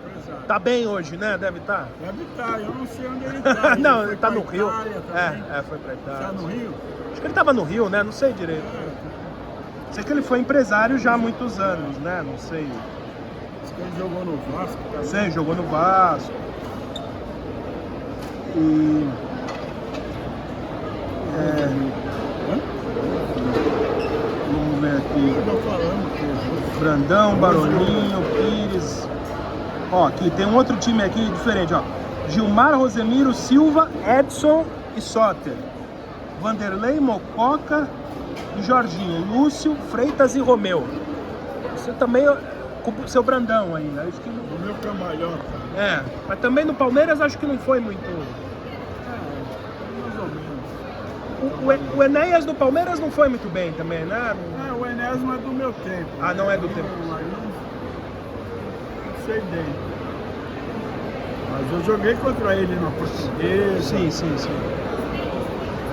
Tá bem hoje, né? Deve estar. Deve estar, eu não sei onde ele tá. Não, ele tá no Rio. Também. Foi pra Itália. Tá no Rio? Acho que ele tava no Rio, né? Não sei direito. Sei que ele foi empresário já há muitos anos, né? Não sei. Acho que ele jogou no Vasco também. Sei, jogou no Vasco. E... Vamos ver aqui. Eu tô falando, Brandão, Baroninho, Pires. Ó, aqui tem um outro time aqui diferente, ó. Gilmar, Rosemiro, Silva, Edson e Soter. Vanderlei, Mococa e Jorginho. Lúcio, Freitas e Romeu. Você também com o seu Brandão aí, né? Acho que não... O meu cambalhota. Mas também no Palmeiras acho que não foi muito... Mais ou menos. O Enéas do Palmeiras não foi muito bem também, né? O Enéas não é do meu tempo. Ah, não é do tempo. Não sei bem. Mas eu joguei contra ele na Portuguesa. Sim.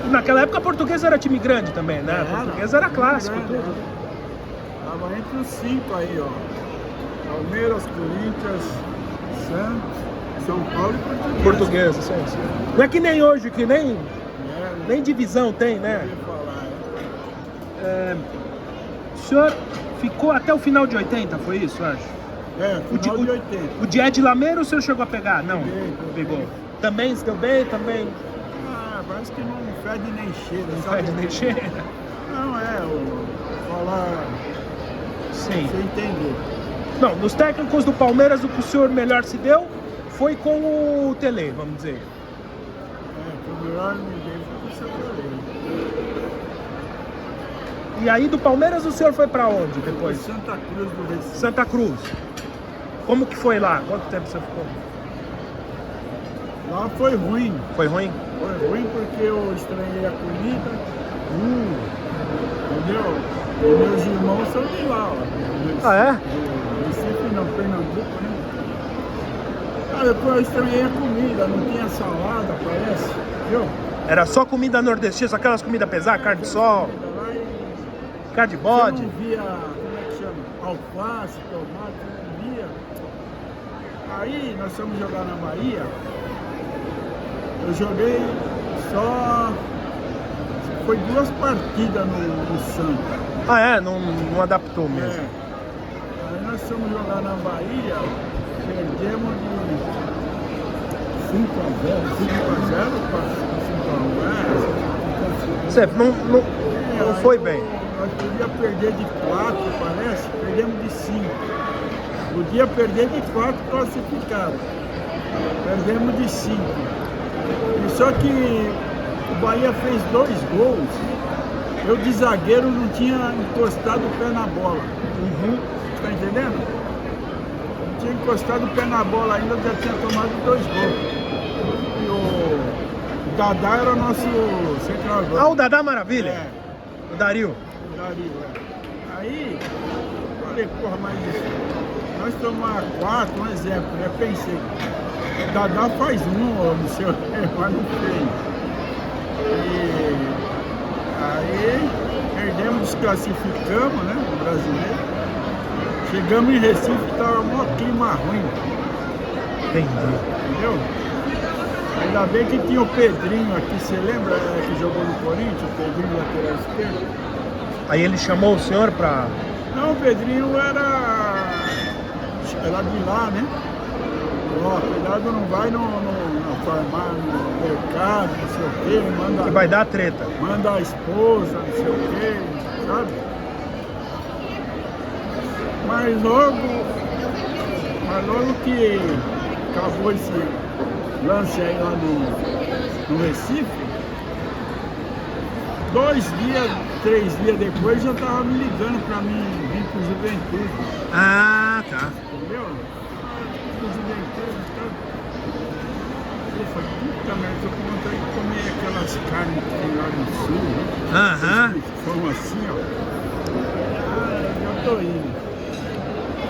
E naquela época a Portuguesa era time grande também, né? A Portuguesa era clássico, grande, tudo. Tava entre os 5 aí, ó. Palmeiras, Corinthians, Santos, São Paulo e Portuguesa, sim. Não é que nem hoje, que nem divisão tem, né? O senhor ficou até o final de 80, foi isso, acho? Final de 80. O de Ed Lameiro o senhor chegou a pegar? Não, Peguei. pegou. Também se deu bem? Também? Parece que não fede nem cheira. Não sabe? fede nem cheira? Não, falar... Sim. Você entendeu. Não, nos técnicos do Palmeiras o que o senhor melhor se deu foi com o Tele, vamos dizer. O melhor me deu foi com o seu Tele. E aí do Palmeiras o senhor foi pra onde depois? Santa Cruz do Recife. Santa Cruz. Como que foi lá? Quanto tempo você ficou? Lá foi ruim. Foi ruim? Foi ruim porque eu estranhei a comida. Entendeu? E meus irmãos são de lá, ó. Ah, é? Recife não, Pernambuco, né? Depois eu estranhei a comida, não tinha salada, parece. Viu? Era só comida nordestina, só aquelas comidas pesadas, carne de sol, carne de bode. Você não via, como é que chama? Alface, tomate, não via. Aí nós fomos jogar na Bahia. Eu joguei só... foi 2 partidas no Santa. Ah, é? Não adaptou mesmo. É. Aí nós fomos jogar na Bahia, perdemos de 5-0 para 5-1. Você não foi bem. Nós podíamos perder de 4, parece, perdemos de 5. Podia perder de 4 classificados. Perdemos de 5. E só que o Bahia fez 2 gols. Eu de zagueiro não tinha encostado o pé na bola. Tá entendendo? Não tinha encostado o pé na bola ainda, já tinha tomado 2 gols. E o Dadá era o nosso centroavante. Ah, o Dadá Maravilha? É. O Dario. O Dario, é. Aí, falei, porra, mas nós tomamos 4, um exemplo, né? Pensei, o Dadá faz 1, não sei o que, mas não fez. E aí, perdemos, desclassificamos, né? O brasileiro. Chegamos em Recife, estava um clima ruim. Entendi. Entendeu? Ainda bem que tinha o Pedrinho aqui, você lembra que jogou no Corinthians, o Pedrinho lateral esquerdo? Aí ele chamou o senhor pra... Não, o Pedrinho era de lá, né? Ó, cuidado, não vai na farmácia, no mercado, não sei o quê, manda... Que vai dar treta. Manda a esposa, não sei o quê, sabe? Mas logo que acabou esse lance aí lá no Recife, 2 dias, 3 dias depois já tava me ligando pra mim vir pro Juventude. Ah, tá. Entendeu? Pro Juventude, tá? Eu falei, puta merda, tô com vontade de comer aquelas carnes que tem lá no sul, né? Aham. Como assim, ó. Eu tô indo.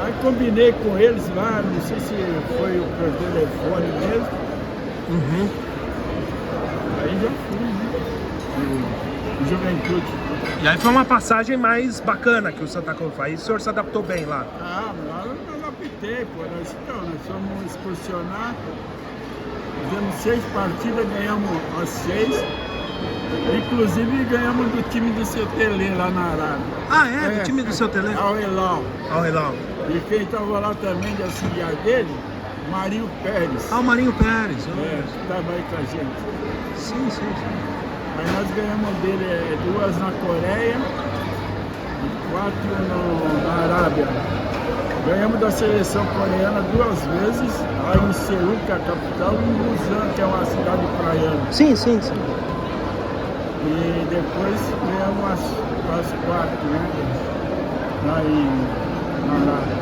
Aí combinei com eles lá, não sei se foi por telefone mesmo. Aí já fui, né? De Juventude. E aí foi uma passagem mais bacana que o Santa Cruz faz. E o senhor se adaptou bem lá? Ah, lá eu me adaptei, pô. Nós fomos excursionar, fizemos 6 partidas, ganhamos as 6. Inclusive ganhamos do time do seu Tele lá na Arábia. Ah, é? Do time do seu Tele? Al Hilal. Al Hilal. E quem estava lá também de auxiliar dele, Marinho Pérez. Ah, o Marinho Pérez. Estava aí com a gente. Sim. Aí nós ganhamos dele 2 na Coreia e 4 na Arábia. Ganhamos da seleção coreana 2 vezes, lá em Seul, que é a capital, e em Busan, que é uma cidade praiana. Sim. E depois ganhamos as 4, né? Na Arábia.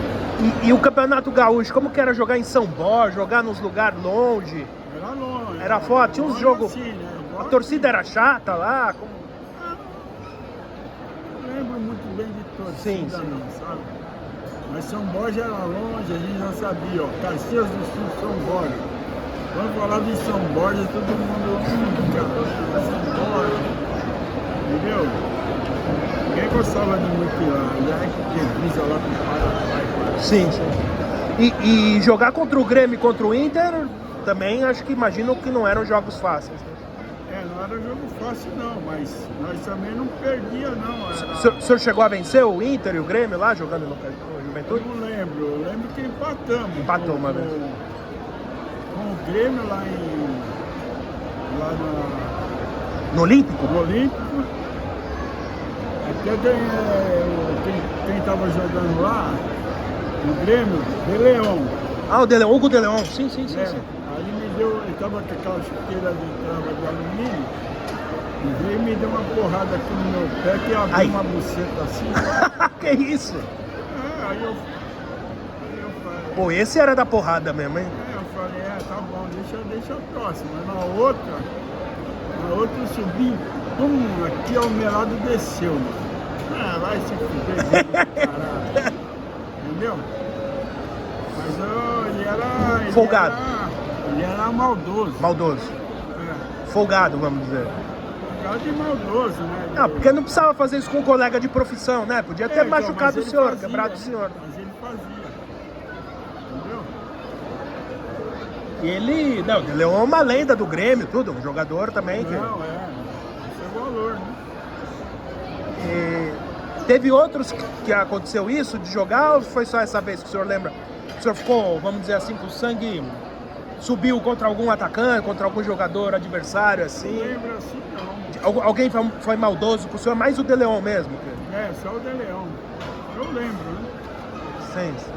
E o Campeonato Gaúcho, como que era jogar em São Borja, jogar nos lugares longe? Era longe. Era forte, tinha uns jogos... Assim, né? A torcida era chata lá? Como... Não lembro muito bem de torcida, Sim. não, sabe? Mas São Borja era longe, a gente já sabia, ó. Caxias do Sul, São Borja. Quando falava de São Borja, todo mundo fica São Borja. Entendeu? Ninguém gostava de muito ir lá. Já é que divisa lá com o Paraguai. Sim. E jogar contra o Grêmio e contra o Inter, também acho que imagino que não eram jogos fáceis. Não era jogo fácil não, mas nós também não perdia não. O senhor chegou a vencer o Inter e o Grêmio lá, jogando no Juventude? Eu não lembro, eu lembro que empatamos. Empatou uma vez. Com o Grêmio lá No Olímpico? no Olímpico. Até quem estava jogando lá, o Grêmio, De Leon. Ah, o De Leon, Hugo De Leon, sim. Aí me deu, ele estava com aquela chuteira de trava de alumínio, e veio e me deu uma porrada aqui no meu pé, que abriu uma buceta assim. Que isso? Aí eu falei... Pô, esse era da porrada mesmo, hein? Eu falei, tá bom, deixa a próxima. Na outra eu subi, aqui ao meu lado desceu, mano. Vai se fuder, caralho. Entendeu? Mas ele era... Folgado. Ele era maldoso. Maldoso. Folgado, vamos dizer. Folgado e maldoso, né? Ah, porque não precisava fazer isso com um colega de profissão, né? Podia ter machucado o senhor, fazia, quebrado o senhor. Mas ele fazia. Entendeu? E ele... Não, ele é uma lenda do Grêmio, tudo. Um jogador também. Não, esse é o valor, né? Teve outros que aconteceu isso, de jogar, ou foi só essa vez que o senhor lembra? O senhor ficou, vamos dizer assim, com o sangue subiu contra algum atacante, contra algum jogador adversário, assim? Não lembro assim, não. Alguém foi maldoso com o senhor? Mais o De Leon mesmo? É, só o De Leon. Eu lembro, né? Sim, sim.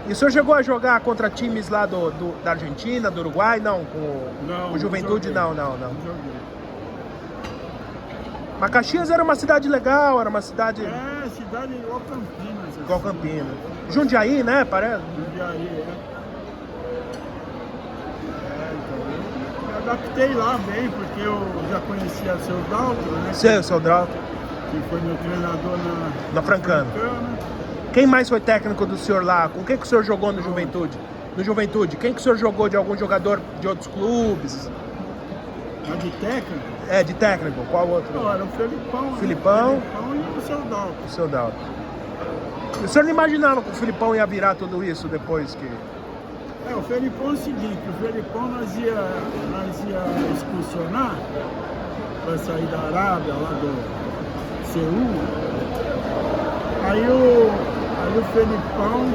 E o senhor chegou a jogar contra times lá da Argentina, do Uruguai? Não, com o Juventude? Não. Não joguei. Mas Caxias era uma cidade legal, era uma cidade... É, cidade igual Campinas. Igual Campinas. Jundiaí, né, parece? Jundiaí, então, eu me adaptei lá bem, porque eu já conhecia o seu Daltro, né? Sim, o seu Daltro. Que foi meu treinador na Francana. Quem mais foi técnico do senhor lá? Com quem que o senhor jogou no Juventude? No Juventude, quem que o senhor jogou de algum jogador de outros clubes? Mas de técnico? É, de técnico. Qual outro? Não, era o Felipão. Filipão. Né? O Felipão e o seu Daltro. O seu Daltro. E o senhor não imaginava que o Filipão ia virar tudo isso depois que... O Felipão é o seguinte, o Felipão nós ia excursionar para sair da Arábia, lá do Seul. Aí o Felipão...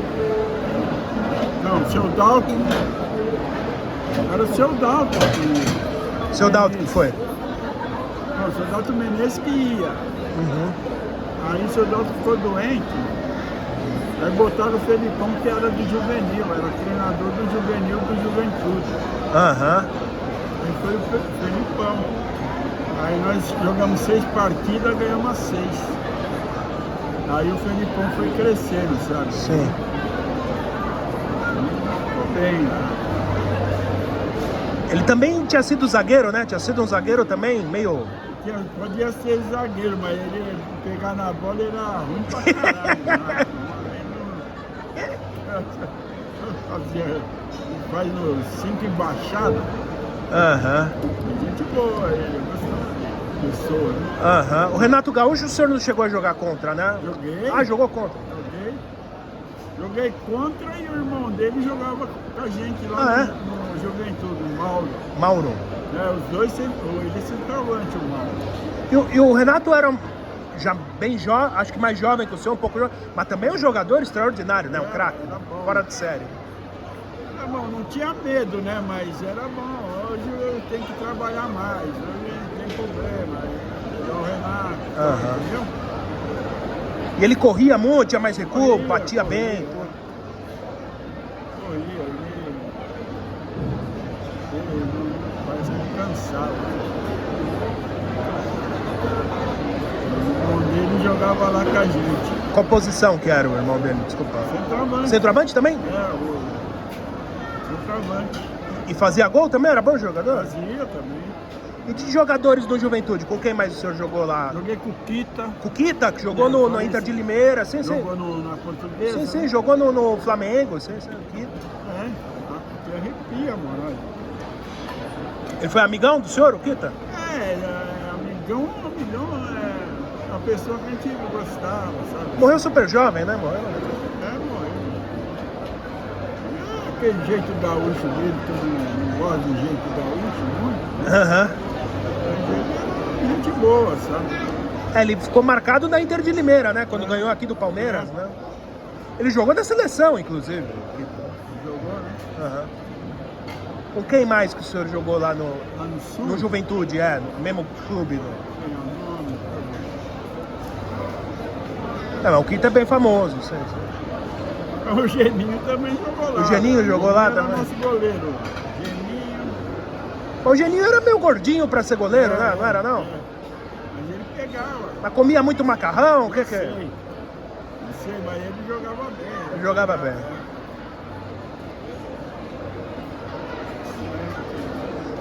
Não, o seu Daltro... Era o seu Daltro que... Seu Daltro que foi? Não, o seu Daltro Menezes que ia. Uhum. Aí o seu Daltro ficou doente. Aí botaram o Felipão, que era do juvenil, era treinador do juvenil do Juventude. Aham. Aí foi o Felipão. Aí nós jogamos 6 partidas, ganhamos 6. Aí o Felipão foi crescendo, sabe? Sim. Ficou bem, né? Ele também tinha sido zagueiro, né? Tinha sido um zagueiro também, meio... Podia ser zagueiro, mas ele pegar na bola era ruim pra caralho. Faz no 5 embaixado. Aham. Gente boa, ele pessoa, né? Aham. O Renato Gaúcho o senhor não chegou a jogar contra, né? Joguei. Ah, jogou contra. Joguei contra e o irmão dele jogava com a gente lá no Juventude, o Mauro. Mauro. Os dois sempre, ele é centroavante, o Mauro. E o Renato era já bem jovem, acho que mais jovem que o senhor, um pouco jovem, mas também um jogador extraordinário, né? Um craque, fora de série. Era bom, não tinha medo, né? Mas era bom. Hoje eu tenho que trabalhar mais, hoje não tem problema. É o Renato, entendeu? E ele corria muito, tinha mais recuo, batia bem. Tudo. Corria, ele parece que cansado. O irmão dele jogava lá com a gente. Qual posição que era o irmão dele? Desculpa. Centroavante. Centroavante também? O centroavante. E fazia gol também? Era bom jogador? Fazia também. E de jogadores do Juventude, com quem mais o senhor jogou lá? Joguei com o Kita. Com o Kita, que jogou no Inter de Limeira, sim, sim. Jogou na Portuguesa. Sim, sim, jogou no Flamengo, sim, sim, o Kita. Te arrepia, mano. Ele foi amigão do senhor, o Kita? Amigão é uma pessoa que a gente gostava, sabe? Morreu super jovem, né? Morreu. Morreu. Aquele jeito gaúcho dele, que eu não gosto do jeito gaúcho, muito. Aham. Gente boa, sabe? Ele ficou marcado na Inter de Limeira, né? Quando ganhou aqui do Palmeiras, né? Ele jogou na seleção, inclusive. Jogou, né? Aham. Com quem mais que o senhor jogou lá no Sul? No Juventude, no mesmo clube? Não, o Kita é bem famoso, sim. O Geninho também jogou lá. O Geninho jogou lá também? Era nosso goleiro. Geninho. O Geninho era meio gordinho pra ser goleiro, né? Não era, não? Mas ele pegava. Mas comia muito macarrão? O que que é? Não sei, mas ele jogava bem. Ele jogava bem.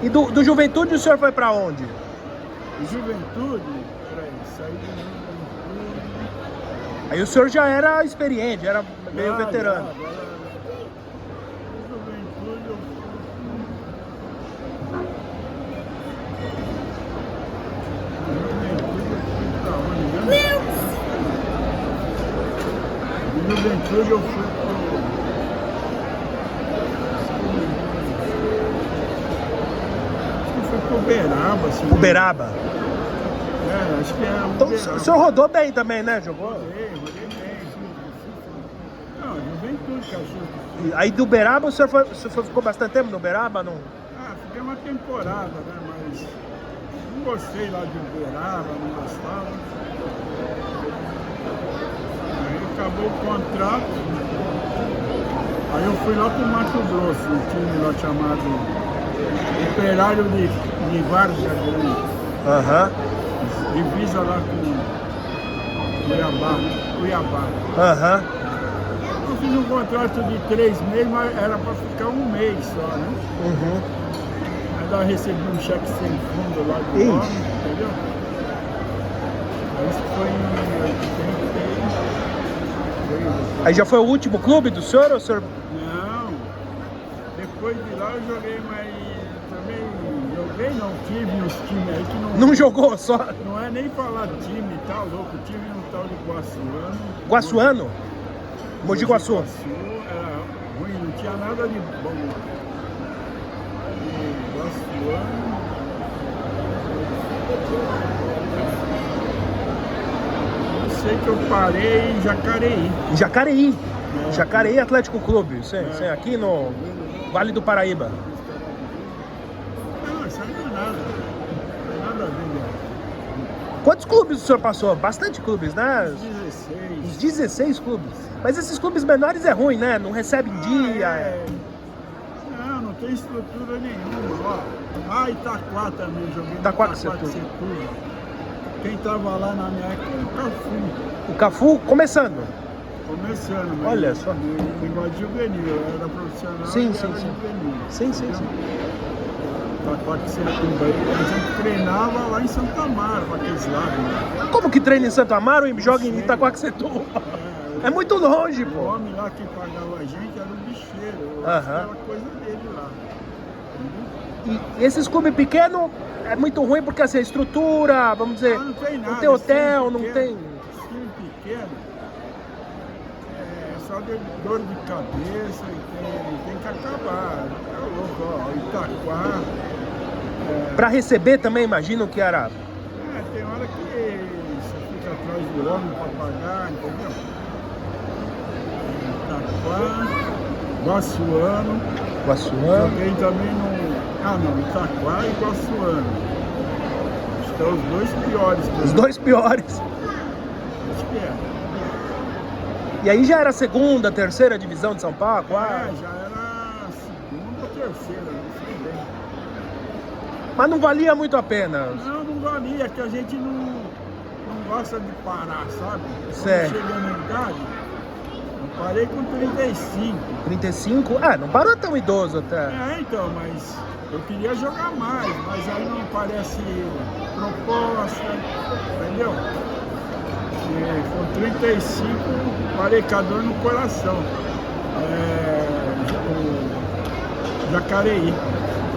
E do Juventude o senhor foi pra onde? Juventude? Peraí, saí do Juventude. Aí o senhor já era experiente, era meio veterano. Agora, Juventude eu Juventude eu fui pro Uberaba, assim. Uberaba? Acho que é um Então Uberaba. o senhor rodou bem também, né? Jogou? Rodei bem. Não, juventude, cachorro. Aí do Uberaba, o senhor ficou bastante tempo no Uberaba? Não? Fiquei uma temporada, né? Mas não gostei lá de Uberaba, não gostava. Aí acabou o contrato. Aí eu fui lá pro Mato Grosso, um time lá chamado Operário de Várzea Grande. Aham. Divisa lá com Cuiabá. Aham. Eu fiz um contrato de 3 meses, mas era para ficar 1 mês só, né? Uhum. Aí eu recebi um cheque sem fundo lá do Ixi. homem, entendeu? Aí isso foi em 80. Aí já foi o último clube do senhor ou o senhor? Não, depois de lá eu joguei, mas também joguei não, tive uns times aí que Não jogou só? não é nem falar time, tá louco, tive um tal de Guaçuano. Guaçuano? Mogi Guaçu. Era ruim, não tinha nada de bom. E Guaçuano. Eu sei que eu parei em Jacareí. Em Jacareí. É. Jacareí Atlético Clube. Sim, sim, aqui no Vale do Paraíba. Não, isso aí não é nada. Não tem nada a ver. Quantos clubes o senhor passou? Bastante clubes, né? 16. Uns 16 clubes. Mas esses clubes menores é ruim, né? Não recebe em dia. Não tem estrutura nenhuma. Ó. Itaquá também, joguei Itaquá no que Setúbal. Setúbal. Quem tava lá na minha época era o Cafu. O Cafu começando. Começando, mas Olha só. negócio de juvenil, eu era profissional Sim, e sim, era sim. juvenil. Sim, sim, sim. Itaquá que Setúbal. A gente treinava lá em Santa Mara, para aqueles lados. Né? Como que treina em Santo Amaro e joga em Itaquaquecetuba? É muito longe, O pô. homem lá que pagava a gente era um bicheiro. Aham. Era coisa dele lá. E esses clubes pequenos é muito ruim porque assim, a estrutura, vamos dizer, Não tem nada. não tem hotel, time não pequeno, tem. Time pequeno é só de dor de cabeça e tem que acabar. É louco, ó. Itaquá. Pra receber também, imagino que era. Tem hora que você fica atrás do homem pra pagar, entendeu? Itaquá, Guaçuano. Guaçuano. Joguei também no. Itaquá e Guaçuano. Acho que é os dois piores. Os dois piores. Acho que é. E aí já era a segunda, terceira divisão de São Paulo, quarta. Já era a segunda ou terceira, não sei bem. Mas não valia muito a pena. Não valia, que a gente não gosta de parar, sabe? Certo. Quando chega na idade, eu parei com 35. 35? Ah, não parou tão idoso até. Então, mas eu queria jogar mais, mas aí não aparece proposta, entendeu? E com 35, parei com a dor no coração. O Jacareí.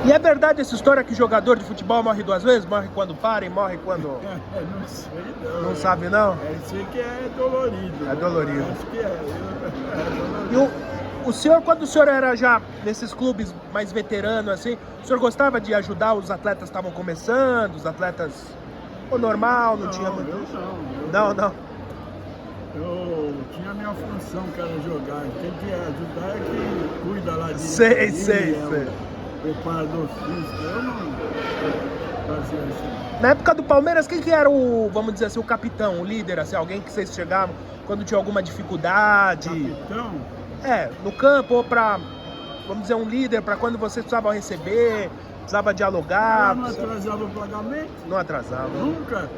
E é verdade essa história que jogador de futebol morre 2 vezes? Morre quando para e morre quando... Não sei não. Não sabe não? Sei que é dolorido. É dolorido. Acho que é dolorido. E o senhor, quando o senhor era já nesses clubes mais veterano assim, o senhor gostava de ajudar os atletas que estavam começando, os atletas... O normal, não tinha muito... Não. Eu tinha a minha função, que era jogar. Quem que ajudar é quem cuida lá de... Sei. Preparador físico, eu não fazia assim. Na época do Palmeiras, quem que era o, vamos dizer assim, o capitão, o líder, assim, alguém que vocês chegavam quando tinha alguma dificuldade? Capitão? No campo, ou pra, vamos dizer, um líder, pra quando vocês precisavam receber, precisava dialogar. Lá não atrasava o pagamento? Não atrasava. Nunca.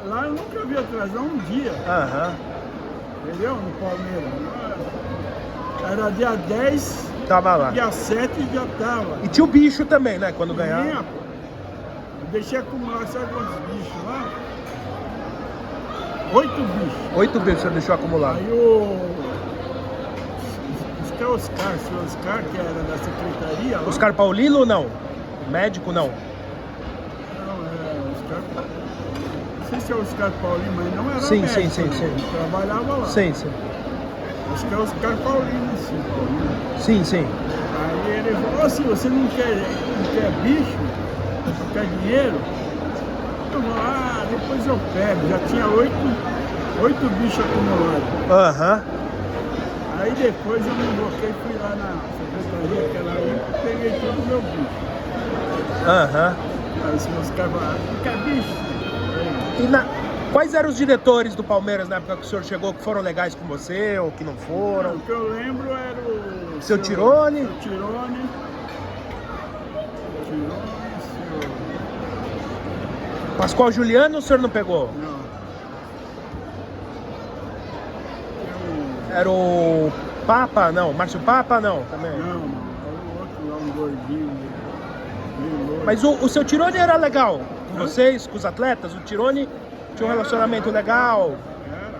Lá eu nunca vi atrasar um dia. Aham. Entendeu? No Palmeiras. Era dia 10... Tava lá. Dia 7 já tava. E tinha o bicho também, né? Quando ganhava. Eu deixei acumular, sabe quantos bichos lá? 8 bichos. 8 bichos você deixou acumular. Aí acho que é Oscar, que era da secretaria lá. Oscar Paulino ou não? Médico não? Não, é Oscar. Não sei se é Oscar Paulino, mas não era Sim. médico. Ele trabalhava lá. Sim. Acho que é Oscar Paulino, sim. Sim. Aí ele falou assim, você não quer bicho, não quer dinheiro, Eu vou lá, depois eu pego. Já tinha 8 bichos acumulados. Aham. Aí depois eu me invoquei, fui lá na secretaria, aquela aí, peguei todo o meu bicho. Aham. Aí os meus caras falaram, fica bicho. Quais eram os diretores do Palmeiras na época que o senhor chegou, que foram legais com você ou que não foram? O que eu lembro era o... Seu Tirone? Seu Tirone. Seu... Pascoal Juliano o senhor não pegou? Não. Era o Papa, não. Márcio Papa, não, também. Não, era o outro lá, um gordinho, meio loiro. Mas o seu Tirone era legal com vocês, com os atletas? O Tirone tinha um relacionamento legal? Era.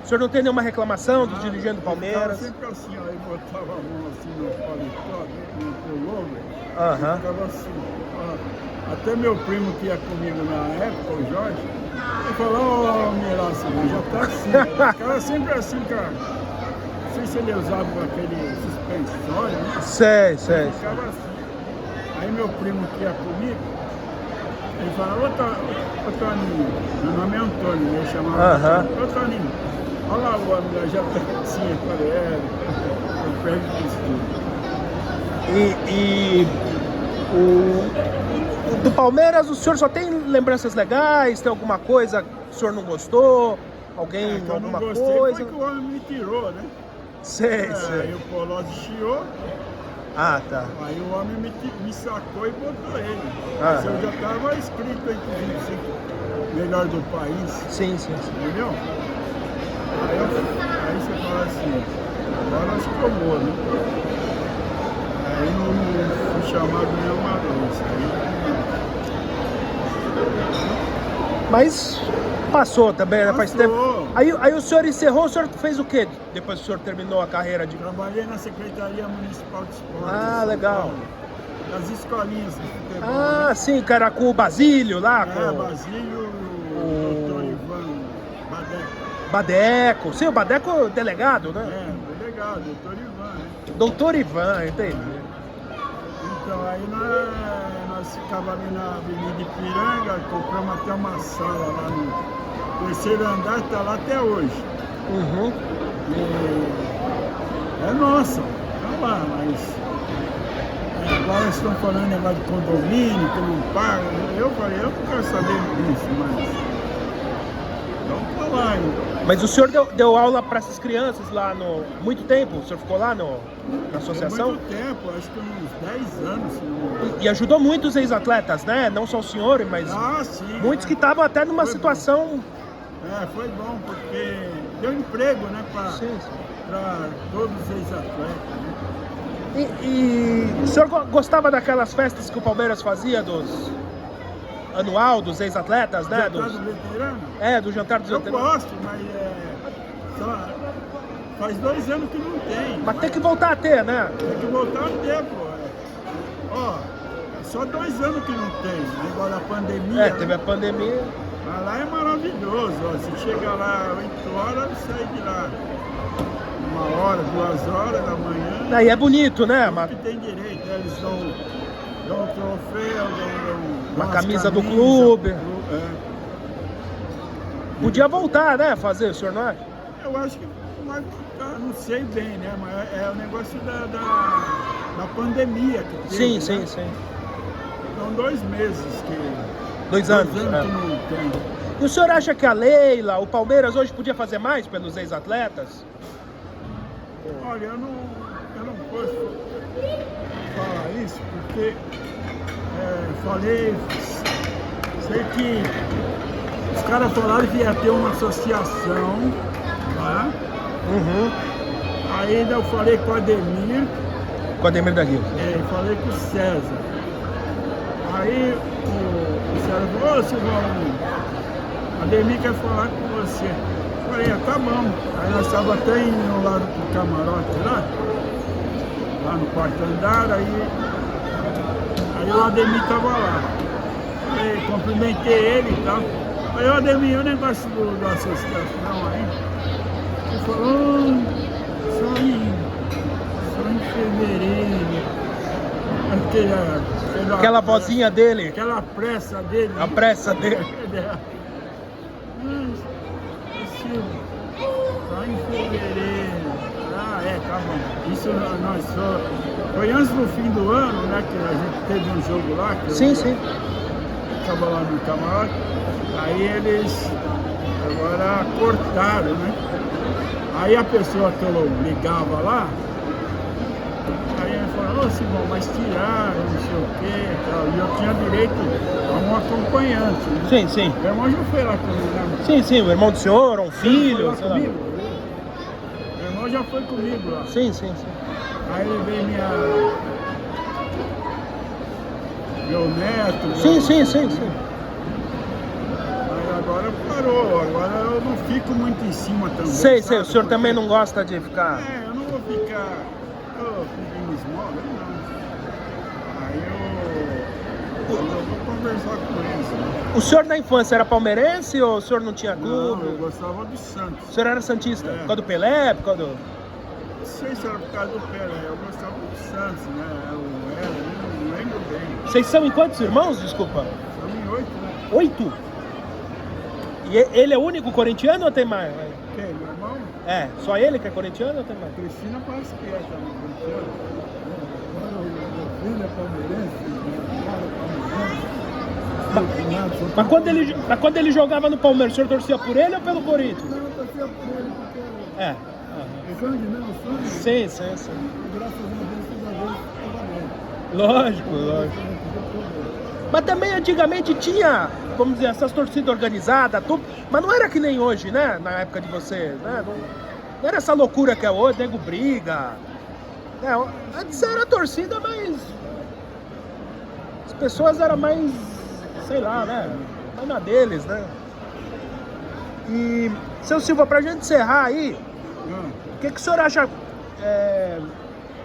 O senhor não tem nenhuma reclamação dos dirigentes do Ele ficava Palmeiras? sempre assim, ó, ele botava a mão assim no paletó, no pullover, Aham. ficava assim. Ó. Até meu primo que ia comigo na época, o Jorge, ele falou, ó, Miraça, já tá assim. Ele ficava sempre assim, cara. Não sei se ele usava aquele suspensório, né? Sei, sei. Ele ficava assim. Aí meu primo que ia comigo, ele falava, ô Toninho, meu nome é Antônio, eu chamava Aham. ô Toninho, olha lá o homem já tá assim, eu falei, eu pego isso tudo. E o do Palmeiras, o senhor só tem lembranças legais? Tem alguma coisa que o senhor não gostou? Alguém, Que eu não alguma gostei coisa? foi que o homem me tirou, né? Sei, Aí sei. o Polozzi chiou, Ah, tá. aí o homem me sacou e botou ele. Ah. Eu já estava inscrito entre os 25 melhores do país. Sim, sim, sim. Entendeu? Aí você fala assim, agora acho que eu vou, né? Aí não fui chamado nenhuma vez. Mas passou também, né? Faz Passou. tempo. Aí o senhor encerrou, o senhor fez o quê depois que o senhor terminou a carreira de... Trabalhei na Secretaria Municipal de Esportes. Ah, de São legal. Paulo, das escolinhas de futebol. Ah, sim, que era com o Basílio lá, né? com Basílio, o Dr. Ivan Badeco. Badeco. Sim, o Badeco é delegado, né? Delegado, Dr. Ivan, né? Doutor Ivan, entendi. Então, aí nós ficávamos ali na Avenida Ipiranga, compramos até uma sala lá no terceiro andar, está lá até hoje. Uhum. É nossa, tá lá, mas agora estão falando negócio de condomínio, que não paga. Eu falei, eu não quero saber disso, mas vamos falar ainda. Mas o senhor deu aula para essas crianças lá no... Muito tempo? O senhor ficou lá na associação? Muito tempo, acho que uns 10 anos. Se não... E ajudou muito os ex-atletas, né? Não só o senhor, mas sim. muitos que estavam até numa Foi situação... bom. Foi bom, porque deu emprego, né, para todos os ex-atletas. Né? E o senhor gostava daquelas festas que o Palmeiras fazia, anual dos ex-atletas, né? Jantar do veterano? Do jantar dos Eu veteranos. gosto, mas faz 2 anos que não tem. Mas tem que voltar a ter, né? Tem que voltar a ter, pô. Ó, só 2 anos que não tem. Agora a pandemia. Teve a pandemia. Mas lá é maravilhoso, ó. Você chega lá 8 horas, sai de lá 1 hora, 2 horas da manhã. Aí é bonito, né? Que tem direito, eles dão um troféu, dão Uma umas camisa do camisas, clube. Podia voltar, né? Fazer, o senhor não acha? Eu acho que vai voltar, não sei bem, né? Mas é o negócio da pandemia que teve. Sim, né? sim. São 2 meses que... 2 anos. que não tem. E o senhor acha que a Leila, o Palmeiras hoje podia fazer mais pelos ex-atletas? Olha, eu não posso falar isso porque sei que os caras falaram que ia ter uma associação, tá? Uhum. Aí eu falei com o Ademir. Com o Ademir da Rio. Falei com o César. Aí o César falou, ô Silvão, a Ademir quer falar com você. Eu falei, tá bom. Aí nós estávamos até indo lá do camarote lá no quarto andar, aí o Ademir estava lá. Aí cumprimentei ele e tal. Aí o Ademir, o negócio da associação aí, ele falou, só em fevereiro. Aquela vozinha dele, Aquela pressa dele. a pressa dele. Lá em fevereiro. Tá bom. Isso nós só. Foi antes do fim do ano, né? Que a gente teve um jogo lá. Que Sim, sim. Estava lá no camarote. Aí eles agora cortaram, né? Aí a pessoa que eu ligava lá, aí ele falou, ô Simão, mas tiraram, não sei o quê, tal. E eu tinha direito a um acompanhante. Né? Sim, sim. Meu irmão já foi lá comigo, né? Sim, sim, o irmão do senhor, um Ele foi filho, lá sei lá. comigo? Meu irmão já foi comigo lá. Sim, sim, sim. Aí ele veio meu neto. Sim, sim, sim, sim. Aí agora parou, agora eu não fico muito em cima também. Sei, sei, sabe? o senhor Porque- também não gosta de ficar... Eu não vou ficar pedindo esmola, não. Aí eu vou conversar com eles. Né? O senhor na infância era palmeirense ou o senhor não tinha Não, clube? eu gostava do Santos. O senhor era santista? É. Por causa do Pelé, por causa do... Não sei se era por causa do Pelé, eu gostava do Santos, né? Eu não lembro bem. Vocês são em quantos irmãos, desculpa? São em 8, né? 8? E ele é o único corintiano ou tem mais? Quem? Meu irmão? É, só ele que é corintiano ou tem mais? Cristina parece que é também, corintiano. Meu filho é palmeirense, Mas quando ele jogava no Palmeiras, o senhor torcia por ele ou pelo Corinthians? Não, eu torcia por ele, porque É. o sangue, né? O sangue. Sim, sim, sim. Graças a Deus, toda vez estava bem. Lógico, lógico. Mas também antigamente tinha, vamos dizer, essas torcidas organizadas, tudo, mas não era que nem hoje, né? Na época de você, né? Não era essa loucura que é hoje, nego briga. Antes era torcida, mas as pessoas eram mais, sei lá, né? Mais na deles, né? E, seu Silva, pra gente encerrar aí, o que o senhor acha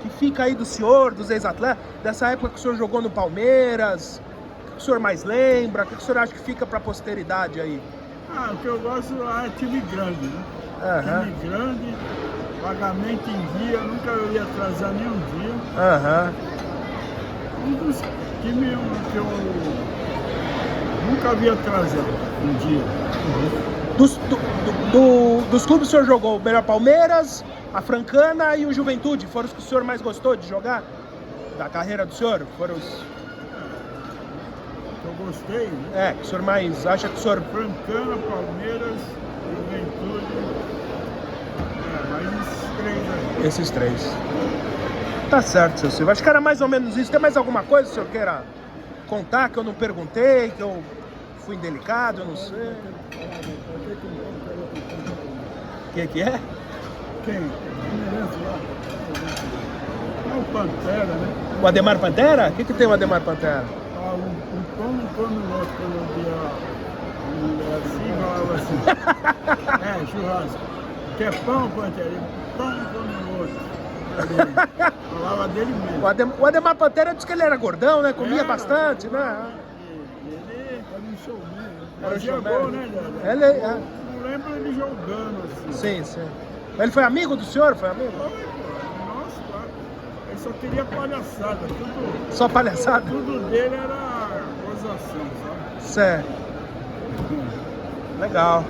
que fica aí do senhor, dos ex-atletas, dessa época que o senhor jogou no Palmeiras? O que o senhor mais lembra? O que o senhor acha que fica pra posteridade aí? O que eu gosto lá é time grande, né? Aham. Time grande, pagamento em dia, nunca eu ia atrasar nenhum dia. Aham. Um dos times que eu nunca vi atrasar um dia. Dos clubes que o senhor jogou, o melhor Palmeiras, a Francana e o Juventude, foram os que o senhor mais gostou de jogar? Da carreira do senhor? Foram os... Eu gostei, né? que o senhor mais acha que o senhor... Francana, Palmeiras, Juventude, mais esses três aí. Esses três. Tá certo, seu Silva. Acho que era mais ou menos isso. Tem mais alguma coisa que o senhor queira contar que eu não perguntei, que eu fui indelicado, eu não sei? O que é? Quem? O Pantera, né? O Ademar Pantera? O que tem o Ademar Pantera? Um pão no outro, quando eu via a mulher assim, falava assim, churrasco. Quer pão, Pantera? Pão no outro. Falava dele mesmo. O Ademar Pantera disse que ele era gordão, né? Comia bastante, né? Ele era um showman. Era um Fazia showman. gol, né, Dada? Não lembro ele jogando assim. Sim, sim. Ele foi amigo do senhor? Foi amigo? Nossa, cara. Ele só queria palhaçada. Só palhaçada? Tudo dele era gozação, sabe? Certo. Legal.